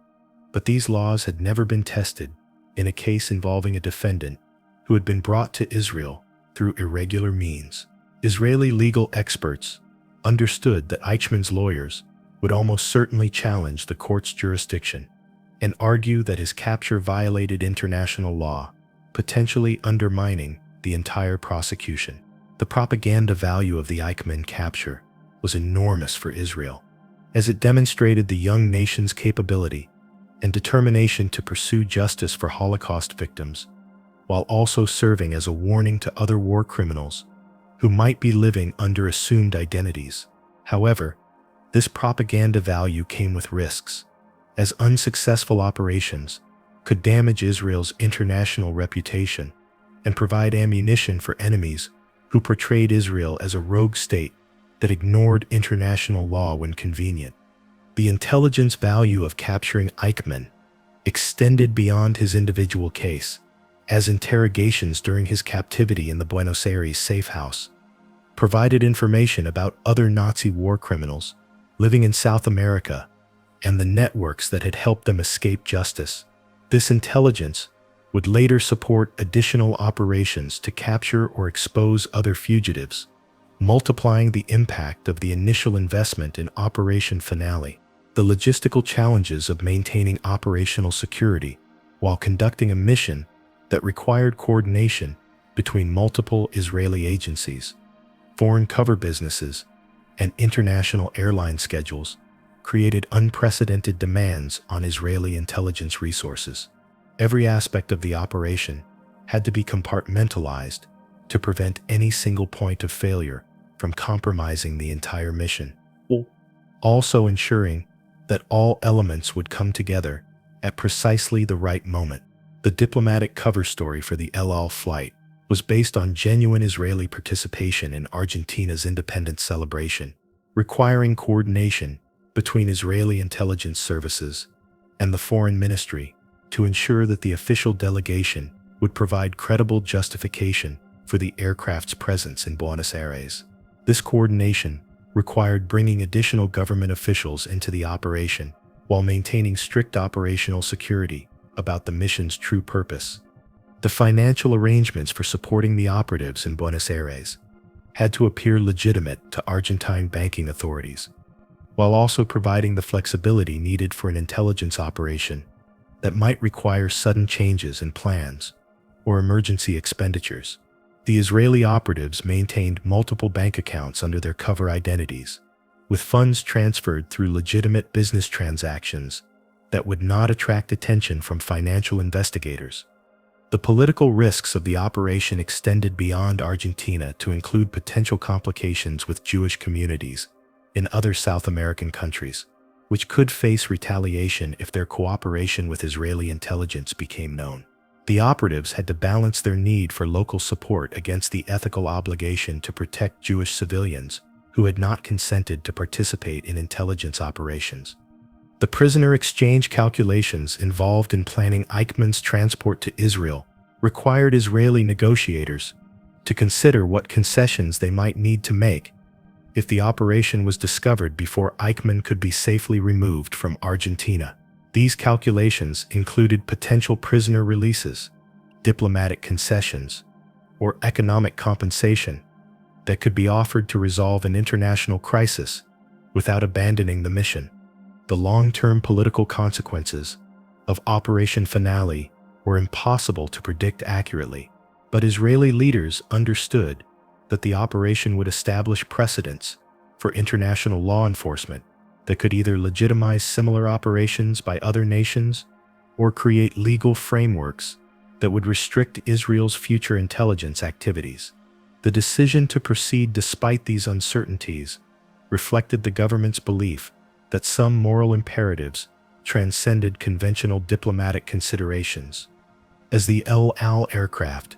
but these laws had never been tested in a case involving a defendant who had been brought to Israel through irregular means. Israeli legal experts understood that Eichmann's lawyers would almost certainly challenge the court's jurisdiction and argue that his capture violated international law, potentially undermining the entire prosecution. The propaganda value of the Eichmann capture was enormous for Israel, as it demonstrated the young nation's capability and determination to pursue justice for Holocaust victims, while also serving as a warning to other war criminals who might be living under assumed identities. However, this propaganda value came with risks, as unsuccessful operations could damage Israel's international reputation and provide ammunition for enemies who portrayed Israel as a rogue state that ignored international law when convenient. The intelligence value of capturing Eichmann extended beyond his individual case, as interrogations during his captivity in the Buenos Aires safe house provided information about other Nazi war criminals living in South America and the networks that had helped them escape justice. This intelligence would later support additional operations to capture or expose other fugitives, multiplying the impact of the initial investment in Operation Finale. The logistical challenges of maintaining operational security while conducting a mission that required coordination between multiple Israeli agencies, foreign cover businesses, and international airline schedules created unprecedented demands on Israeli intelligence resources. Every aspect of the operation had to be compartmentalized to prevent any single point of failure from compromising the entire mission, also ensuring that all elements would come together at precisely the right moment. The diplomatic cover story for the El Al flight was based on genuine Israeli participation in Argentina's independence celebration, requiring coordination between Israeli intelligence services and the foreign ministry to ensure that the official delegation would provide credible justification for the aircraft's presence in Buenos Aires. This coordination required bringing additional government officials into the operation while maintaining strict operational security about the mission's true purpose. The financial arrangements for supporting the operatives in Buenos Aires had to appear legitimate to Argentine banking authorities, while also providing the flexibility needed for an intelligence operation that might require sudden changes in plans or emergency expenditures. The Israeli operatives maintained multiple bank accounts under their cover identities, with funds transferred through legitimate business transactions that would not attract attention from financial investigators. The political risks of the operation extended beyond Argentina to include potential complications with Jewish communities in other South American countries, which could face retaliation if their cooperation with Israeli intelligence became known. The operatives had to balance their need for local support against the ethical obligation to protect Jewish civilians who had not consented to participate in intelligence operations. The prisoner exchange calculations involved in planning Eichmann's transport to Israel required Israeli negotiators to consider what concessions they might need to make if the operation was discovered before Eichmann could be safely removed from Argentina. These calculations included potential prisoner releases, diplomatic concessions, or economic compensation that could be offered to resolve an international crisis without abandoning the mission. The long-term political consequences of Operation Finale were impossible to predict accurately, but Israeli leaders understood that the operation would establish precedents for international law enforcement that could either legitimize similar operations by other nations or create legal frameworks that would restrict Israel's future intelligence activities. The decision to proceed despite these uncertainties reflected the government's belief that some moral imperatives transcended conventional diplomatic considerations. As the El Al aircraft,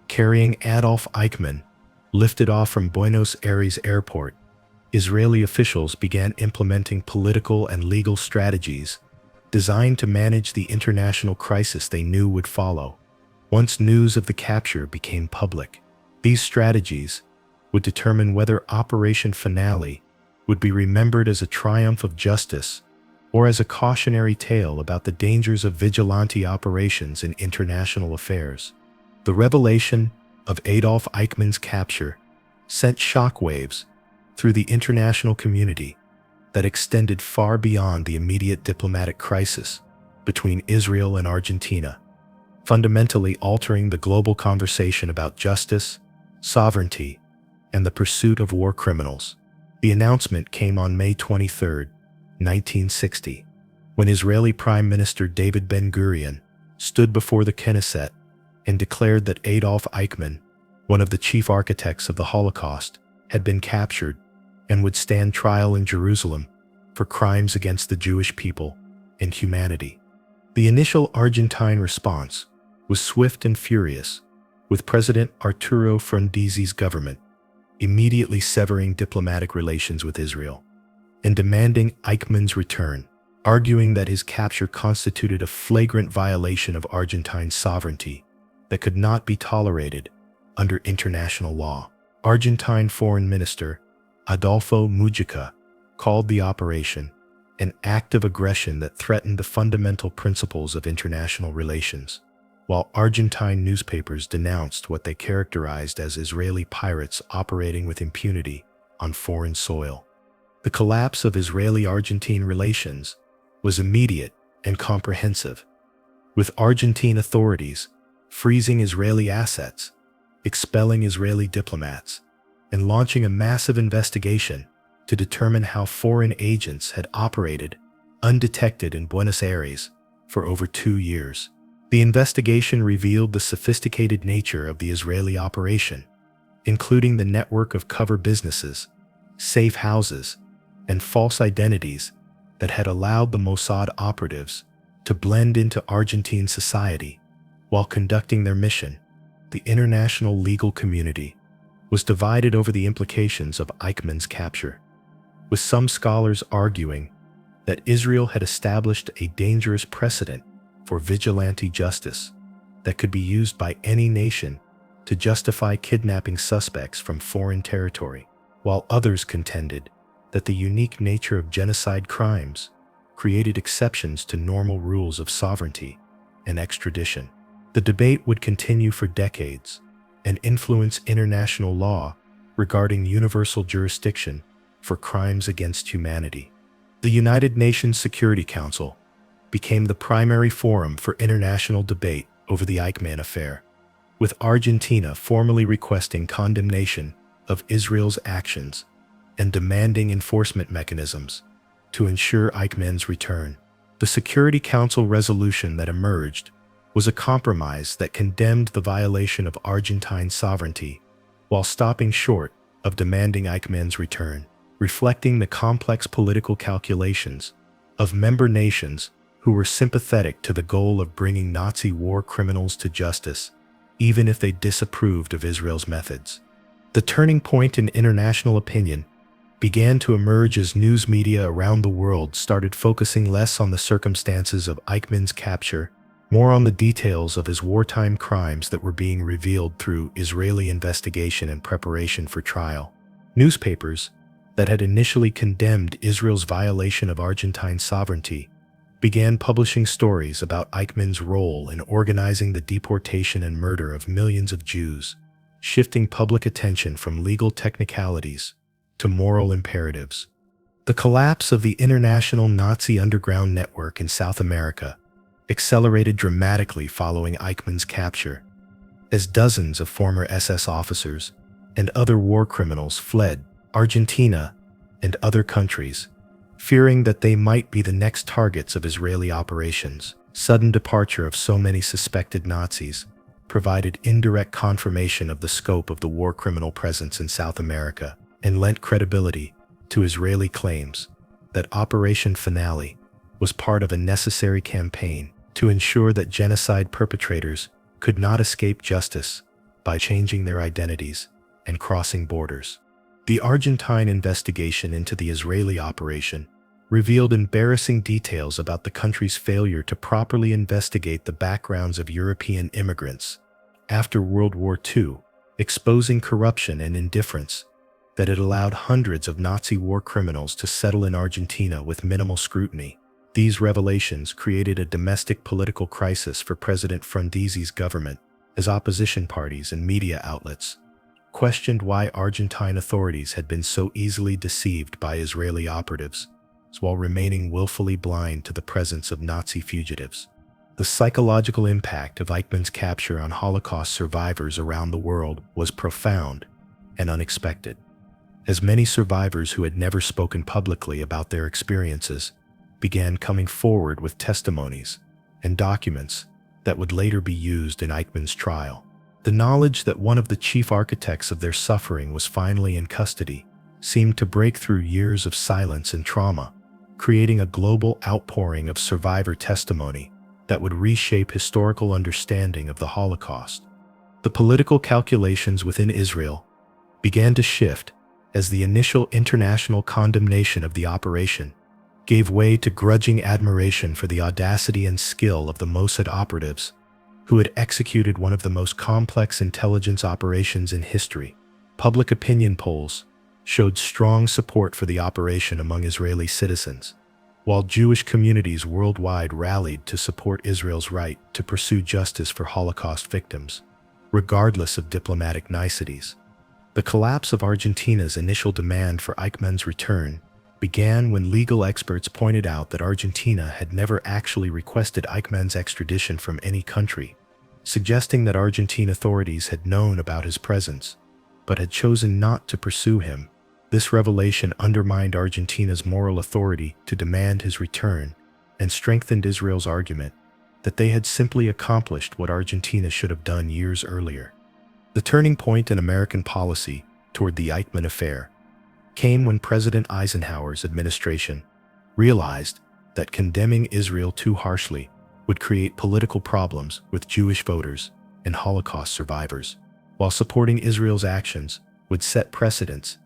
carrying Adolf Eichmann, lifted off from Buenos Aires airport Israeli officials began implementing political and legal strategies designed to manage the international crisis they knew would follow. Once news of the capture became public, these strategies would determine whether Operation Finale would be remembered as a triumph of justice or as a cautionary tale about the dangers of vigilante operations in international affairs. The revelation of Adolf Eichmann's capture sent shockwaves through the international community that extended far beyond the immediate diplomatic crisis between Israel and Argentina, fundamentally altering the global conversation about justice, sovereignty, and the pursuit of war criminals. The announcement came on May 23, 1960, when Israeli Prime Minister David Ben-Gurion stood before the Knesset and declared that Adolf Eichmann, one of the chief architects of the Holocaust, had been captured and would stand trial in Jerusalem for crimes against the Jewish people and humanity. The initial Argentine response was swift and furious, with President Arturo Frondizi's government immediately severing diplomatic relations with Israel and demanding Eichmann's return, arguing that his capture constituted a flagrant violation of Argentine sovereignty that could not be tolerated under international law. Argentine Foreign Minister Adolfo Mujica called the operation an act of aggression that threatened the fundamental principles of international relations, while Argentine newspapers denounced what they characterized as Israeli pirates operating with impunity on foreign soil. The collapse of Israeli-Argentine relations was immediate and comprehensive, with Argentine authorities freezing Israeli assets, expelling Israeli diplomats, and launching a massive investigation to determine how foreign agents had operated undetected in Buenos Aires for over 2 years. The investigation revealed the sophisticated nature of the Israeli operation, including the network of cover businesses, safe houses, and false identities that had allowed the Mossad operatives to blend into Argentine society while conducting their mission. The international legal community was divided over the implications of Eichmann's capture, with some scholars arguing that Israel had established a dangerous precedent for vigilante justice that could be used by any nation to justify kidnapping suspects from foreign territory, while others contended that the unique nature of genocide crimes created exceptions to normal rules of sovereignty and extradition. The debate would continue for decades and influence international law regarding universal jurisdiction for crimes against humanity. The United Nations Security Council became the primary forum for international debate over the Eichmann affair, with Argentina formally requesting condemnation of Israel's actions and demanding enforcement mechanisms to ensure Eichmann's return. The Security Council resolution that emerged was a compromise that condemned the violation of Argentine sovereignty while stopping short of demanding Eichmann's return, reflecting the complex political calculations of member nations who were sympathetic to the goal of bringing Nazi war criminals to justice, even if they disapproved of Israel's methods. The turning point in international opinion began to emerge as news media around the world started focusing less on the circumstances of Eichmann's capture, more on the details of his wartime crimes that were being revealed through Israeli investigation and preparation for trial. Newspapers that had initially condemned Israel's violation of Argentine sovereignty began publishing stories about Eichmann's role in organizing the deportation and murder of millions of Jews, shifting public attention from legal technicalities to moral imperatives. The collapse of the international Nazi underground network in South America accelerated dramatically following Eichmann's capture, as dozens of former SS officers and other war criminals fled Argentina and other countries, fearing that they might be the next targets of Israeli operations. Sudden departure of so many suspected Nazis provided indirect confirmation of the scope of the war criminal presence in South America and lent credibility to Israeli claims that Operation Finale was part of a necessary campaign to ensure that genocide perpetrators could not escape justice by changing their identities and crossing borders. The Argentine investigation into the Israeli operation revealed embarrassing details about the country's failure to properly investigate the backgrounds of European immigrants after World War II, exposing corruption and indifference that had allowed hundreds of Nazi war criminals to settle in Argentina with minimal scrutiny. These revelations created a domestic political crisis for President Frondizi's government, as opposition parties and media outlets questioned why Argentine authorities had been so easily deceived by Israeli operatives, while remaining willfully blind to the presence of Nazi fugitives. The psychological impact of Eichmann's capture on Holocaust survivors around the world was profound and unexpected, as many survivors who had never spoken publicly about their experiences began coming forward with testimonies and documents that would later be used in Eichmann's trial. The knowledge that one of the chief architects of their suffering was finally in custody seemed to break through years of silence and trauma, creating a global outpouring of survivor testimony that would reshape historical understanding of the Holocaust. The political calculations within Israel began to shift as the initial international condemnation of the operation gave way to grudging admiration for the audacity and skill of the Mossad operatives, who had executed one of the most complex intelligence operations in history. Public opinion polls showed strong support for the operation among Israeli citizens, while Jewish communities worldwide rallied to support Israel's right to pursue justice for Holocaust victims, regardless of diplomatic niceties. The collapse of Argentina's initial demand for Eichmann's return began when legal experts pointed out that Argentina had never actually requested Eichmann's extradition from any country, suggesting that Argentine authorities had known about his presence, but had chosen not to pursue him. This revelation undermined Argentina's moral authority to demand his return and strengthened Israel's argument that they had simply accomplished what Argentina should have done years earlier. The turning point in American policy toward the Eichmann affair came when President Eisenhower's administration realized that condemning Israel too harshly would create political problems with Jewish voters and Holocaust survivors, while supporting Israel's actions would set precedents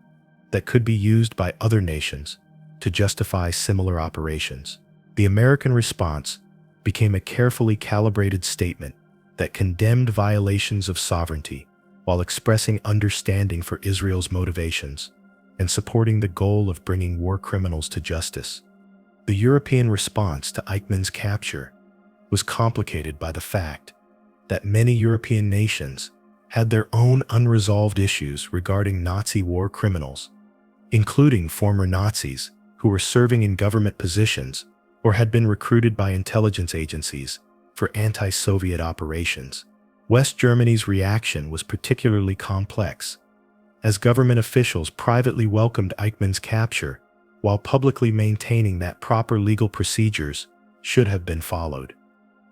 that could be used by other nations to justify similar operations. The American response became a carefully calibrated statement that condemned violations of sovereignty while expressing understanding for Israel's motivations and supporting the goal of bringing war criminals to justice. The European response to Eichmann's capture was complicated by the fact that many European nations had their own unresolved issues regarding Nazi war criminals, including former Nazis who were serving in government positions or had been recruited by intelligence agencies for anti-Soviet operations. West Germany's reaction was particularly complex, as government officials privately welcomed Eichmann's capture while publicly maintaining that proper legal procedures should have been followed.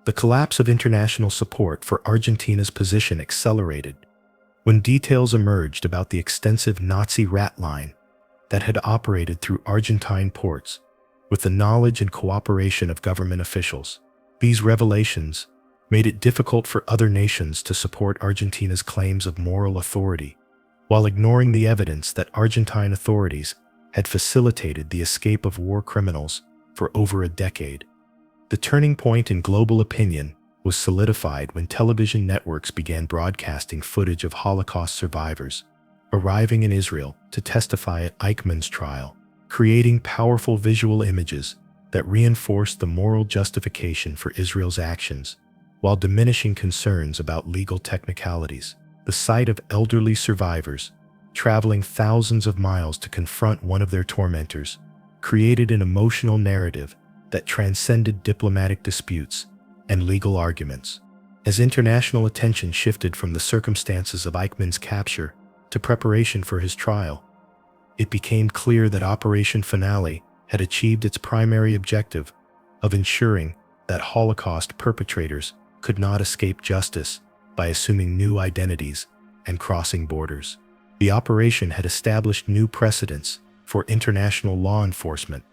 The collapse of international support for Argentina's position accelerated when details emerged about the extensive Nazi rat line that had operated through Argentine ports with the knowledge and cooperation of government officials. These revelations made it difficult for other nations to support Argentina's claims of moral authority, while ignoring the evidence that Argentine authorities had facilitated the escape of war criminals for over a decade. The turning point in global opinion was solidified when television networks began broadcasting footage of Holocaust survivors arriving in Israel to testify at Eichmann's trial, creating powerful visual images that reinforced the moral justification for Israel's actions, while diminishing concerns about legal technicalities. The sight of elderly survivors traveling thousands of miles to confront one of their tormentors created an emotional narrative that transcended diplomatic disputes and legal arguments. As international attention shifted from the circumstances of Eichmann's capture to preparation for his trial, it became clear that Operation Finale had achieved its primary objective of ensuring that Holocaust perpetrators could not escape justice by assuming new identities and crossing borders. The operation had established new precedents for international law enforcement,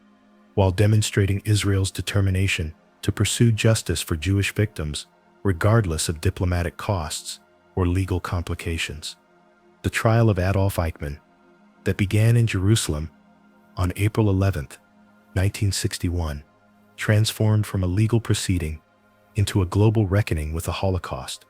while demonstrating Israel's determination to pursue justice for Jewish victims, regardless of diplomatic costs or legal complications. The trial of Adolf Eichmann that began in Jerusalem on April 11, 1961, transformed from a legal proceeding into a global reckoning with the Holocaust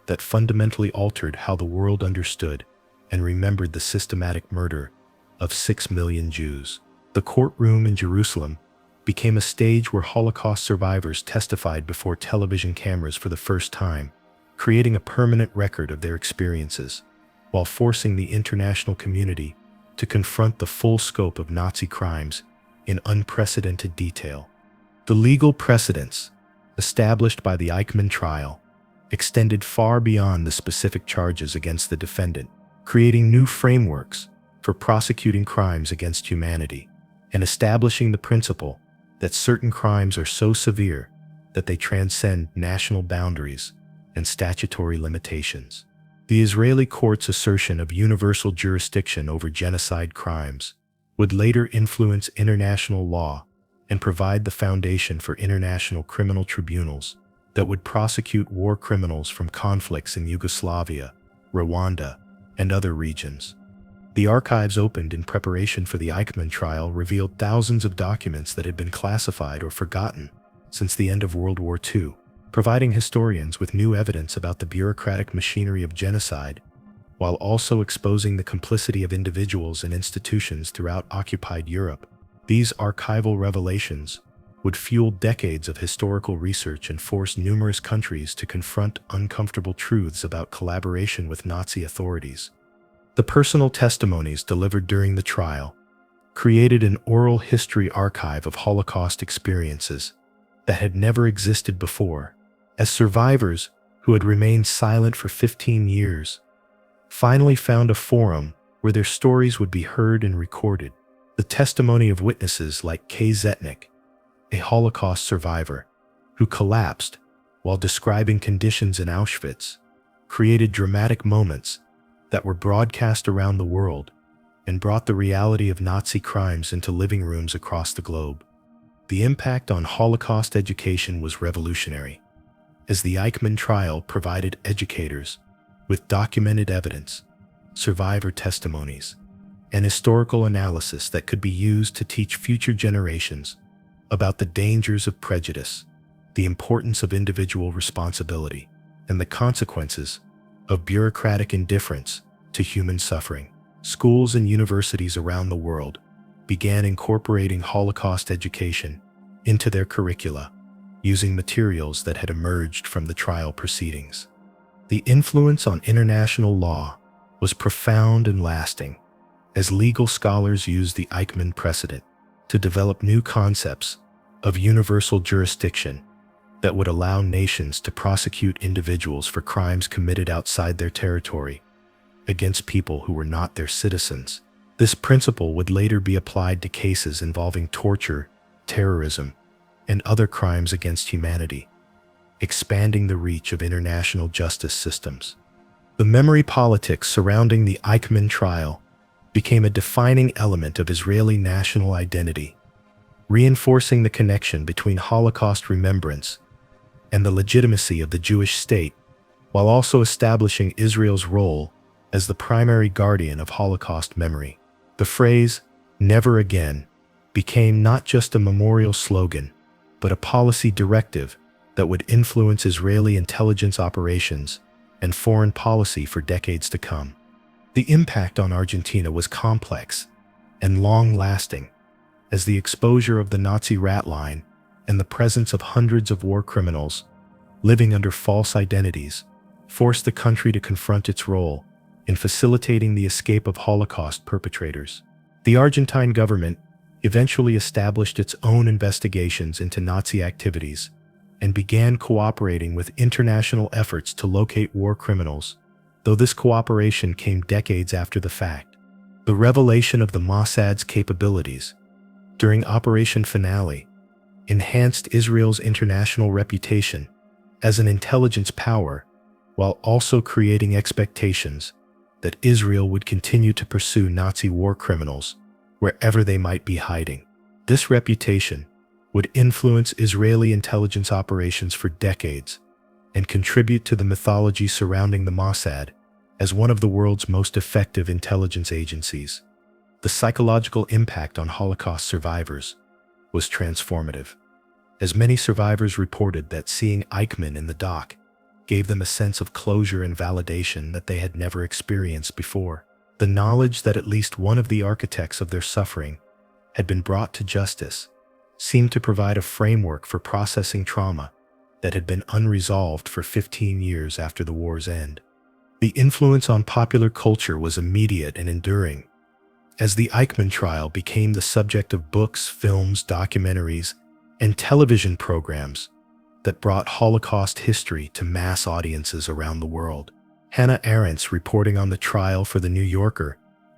that fundamentally altered how the world understood and remembered the systematic murder of 6 million Jews. The courtroom in Jerusalem became a stage where Holocaust survivors testified before television cameras for the first time, creating a permanent record of their experiences, while forcing the international community to confront the full scope of Nazi crimes in unprecedented detail. The legal precedents established by the Eichmann trial extended far beyond the specific charges against the defendant, creating new frameworks for prosecuting crimes against humanity and establishing the principle that certain crimes are so severe that they transcend national boundaries and statutory limitations. The Israeli court's assertion of universal jurisdiction over genocide crimes would later influence international law and provide the foundation for international criminal tribunals that would prosecute war criminals from conflicts in Yugoslavia, Rwanda, and other regions. The archives opened in preparation for the Eichmann trial revealed thousands of documents that had been classified or forgotten since the end of World War II, providing historians with new evidence about the bureaucratic machinery of genocide, while also exposing the complicity of individuals and institutions throughout occupied Europe. These archival revelations would fuel decades of historical research and force numerous countries to confront uncomfortable truths about collaboration with Nazi authorities. The personal testimonies delivered during the trial created an oral history archive of Holocaust experiences that had never existed before, as survivors who had remained silent for 15 years finally found a forum where their stories would be heard and recorded. The testimony of witnesses like K. Zetnik, a Holocaust survivor who collapsed while describing conditions in Auschwitz, created dramatic moments that were broadcast around the world and brought the reality of Nazi crimes into living rooms across the globe. The impact on Holocaust education was revolutionary, as the Eichmann trial provided educators with documented evidence, survivor testimonies, and historical analysis that could be used to teach future generations about the dangers of prejudice, the importance of individual responsibility, and the consequences of bureaucratic indifference to human suffering. Schools and universities around the world began incorporating Holocaust education into their curricula, using materials that had emerged from the trial proceedings. The influence on international law was profound and lasting, as legal scholars used the Eichmann precedent to develop new concepts of universal jurisdiction that would allow nations to prosecute individuals for crimes committed outside their territory against people who were not their citizens. This principle would later be applied to cases involving torture, terrorism, and other crimes against humanity, expanding the reach of international justice systems. The memory politics surrounding the Eichmann trial became a defining element of Israeli national identity, reinforcing the connection between Holocaust remembrance and the legitimacy of the Jewish state, while also establishing Israel's role as the primary guardian of Holocaust memory. The phrase, "never again," became not just a memorial slogan, but a policy directive that would influence Israeli intelligence operations and foreign policy for decades to come. The impact on Argentina was complex and long-lasting, as the exposure of the Nazi rat line and the presence of hundreds of war criminals living under false identities forced the country to confront its role in facilitating the escape of Holocaust perpetrators. The Argentine government eventually established its own investigations into Nazi activities and began cooperating with international efforts to locate war criminals, though this cooperation came decades after the fact. The revelation of the Mossad's capabilities during Operation Finale enhanced Israel's international reputation as an intelligence power, while also creating expectations that Israel would continue to pursue Nazi war criminals wherever they might be hiding. This reputation would influence Israeli intelligence operations for decades and contribute to the mythology surrounding the Mossad as one of the world's most effective intelligence agencies. The psychological impact on Holocaust survivors was transformative, as many survivors reported that seeing Eichmann in the dock gave them a sense of closure and validation that they had never experienced before. The knowledge that at least one of the architects of their suffering had been brought to justice seemed to provide a framework for processing trauma that had been unresolved for 15 years after the war's end. The influence on popular culture was immediate and enduring, as the Eichmann trial became the subject of books, films, documentaries, and television programs that brought Holocaust history to mass audiences around the world. Hannah Arendt's reporting on the trial for The New Yorker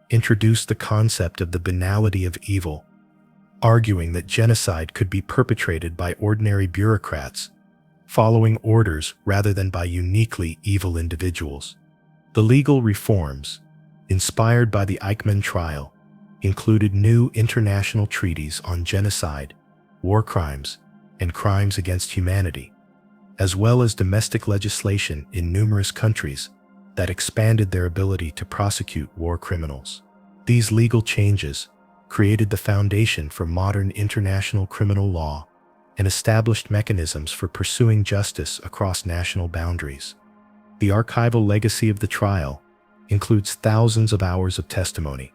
introduced the concept of the banality of evil, arguing that genocide could be perpetrated by ordinary bureaucrats following orders rather than by uniquely evil individuals. The legal reforms, inspired by the Eichmann trial, included new international treaties on genocide, war crimes, and crimes against humanity, as well as domestic legislation in numerous countries that expanded their ability to prosecute war criminals. These legal changes created the foundation for modern international criminal law and established mechanisms for pursuing justice across national boundaries. The archival legacy of the trial includes thousands of hours of testimony,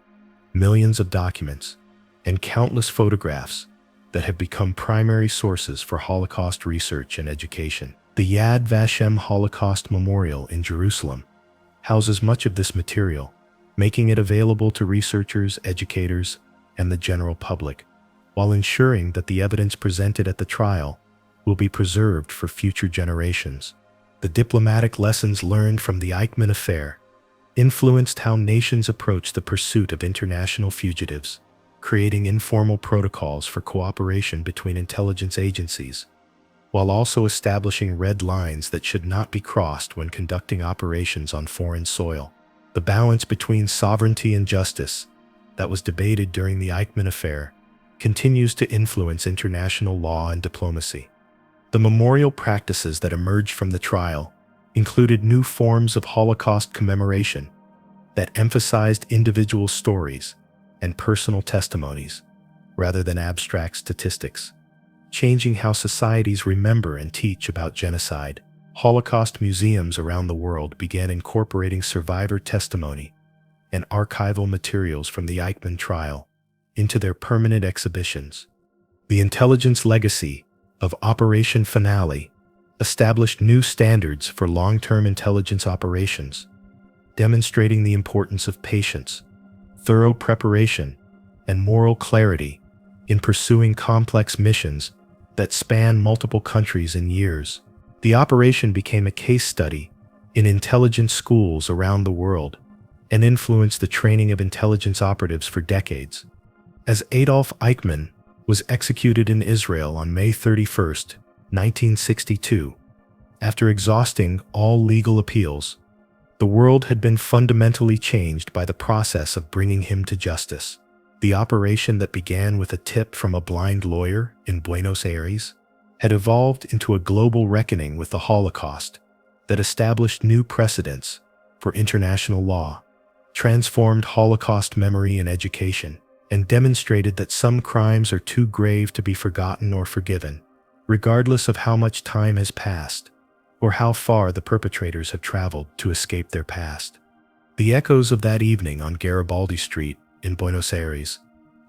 millions of documents, and countless photographs that have become primary sources for Holocaust research and education. The Yad Vashem Holocaust Memorial in Jerusalem houses much of this material, making it available to researchers, educators, and the general public, while ensuring that the evidence presented at the trial will be preserved for future generations. The diplomatic lessons learned from the Eichmann affair influenced how nations approach the pursuit of international fugitives, creating informal protocols for cooperation between intelligence agencies, while also establishing red lines that should not be crossed when conducting operations on foreign soil. The balance between sovereignty and justice that was debated during the Eichmann affair continues to influence international law and diplomacy. The memorial practices that emerged from the trial included new forms of Holocaust commemoration that emphasized individual stories and personal testimonies rather than abstract statistics, changing how societies remember and teach about genocide. Holocaust museums around the world began incorporating survivor testimony and archival materials from the Eichmann trial into their permanent exhibitions. The intelligence legacy of Operation Finale established new standards for long-term intelligence operations, demonstrating the importance of patience, thorough preparation, and moral clarity in pursuing complex missions that span multiple countries and years. The operation became a case study in intelligence schools around the world and influenced the training of intelligence operatives for decades. As Adolf Eichmann was executed in Israel on May 31, 1962, after exhausting all legal appeals, the world had been fundamentally changed by the process of bringing him to justice. The operation that began with a tip from a blind lawyer in Buenos Aires had evolved into a global reckoning with the Holocaust that established new precedents for international law, transformed Holocaust memory and education, and demonstrated that some crimes are too grave to be forgotten or forgiven, regardless of how much time has passed or how far the perpetrators have traveled to escape their past. The echoes of that evening on Garibaldi Street in Buenos Aires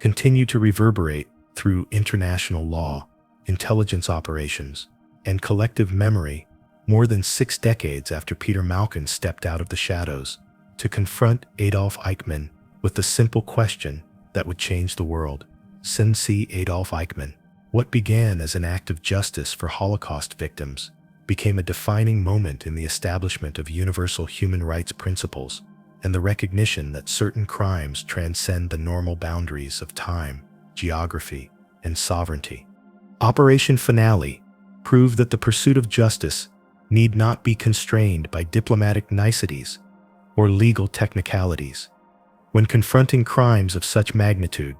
continue to reverberate through international law, intelligence operations, and collective memory more than 6 decades after Peter Malkin stepped out of the shadows to confront Adolf Eichmann with the simple question that would change the world. Sensei Adolf Eichmann. What began as an act of justice for Holocaust victims became a defining moment in the establishment of universal human rights principles and the recognition that certain crimes transcend the normal boundaries of time, geography, and sovereignty. Operation Finale proved that the pursuit of justice need not be constrained by diplomatic niceties or legal technicalities when confronting crimes of such magnitude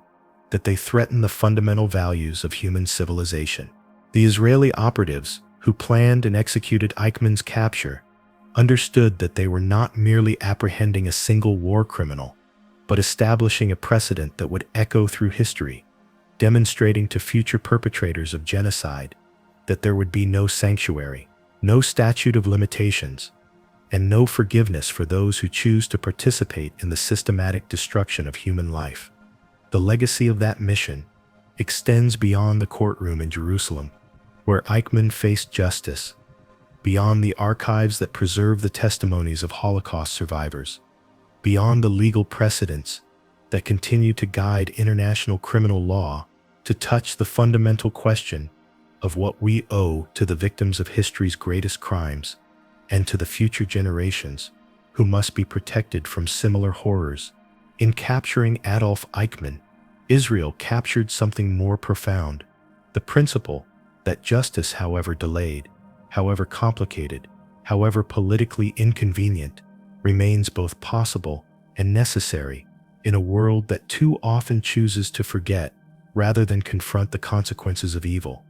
that they threaten the fundamental values of human civilization. The Israeli operatives who planned and executed Eichmann's capture understood that they were not merely apprehending a single war criminal, but establishing a precedent that would echo through history, demonstrating to future perpetrators of genocide that there would be no sanctuary, no statute of limitations, and no forgiveness for those who choose to participate in the systematic destruction of human life. The legacy of that mission extends beyond the courtroom in Jerusalem, where Eichmann faced justice, beyond the archives that preserve the testimonies of Holocaust survivors, beyond the legal precedents that continue to guide international criminal law, to touch the fundamental question of what we owe to the victims of history's greatest crimes and to the future generations who must be protected from similar horrors. In capturing Adolf Eichmann, Israel captured something more profound: the principle that justice, however delayed, however complicated, however politically inconvenient, remains both possible and necessary in a world that too often chooses to forget rather than confront the consequences of evil.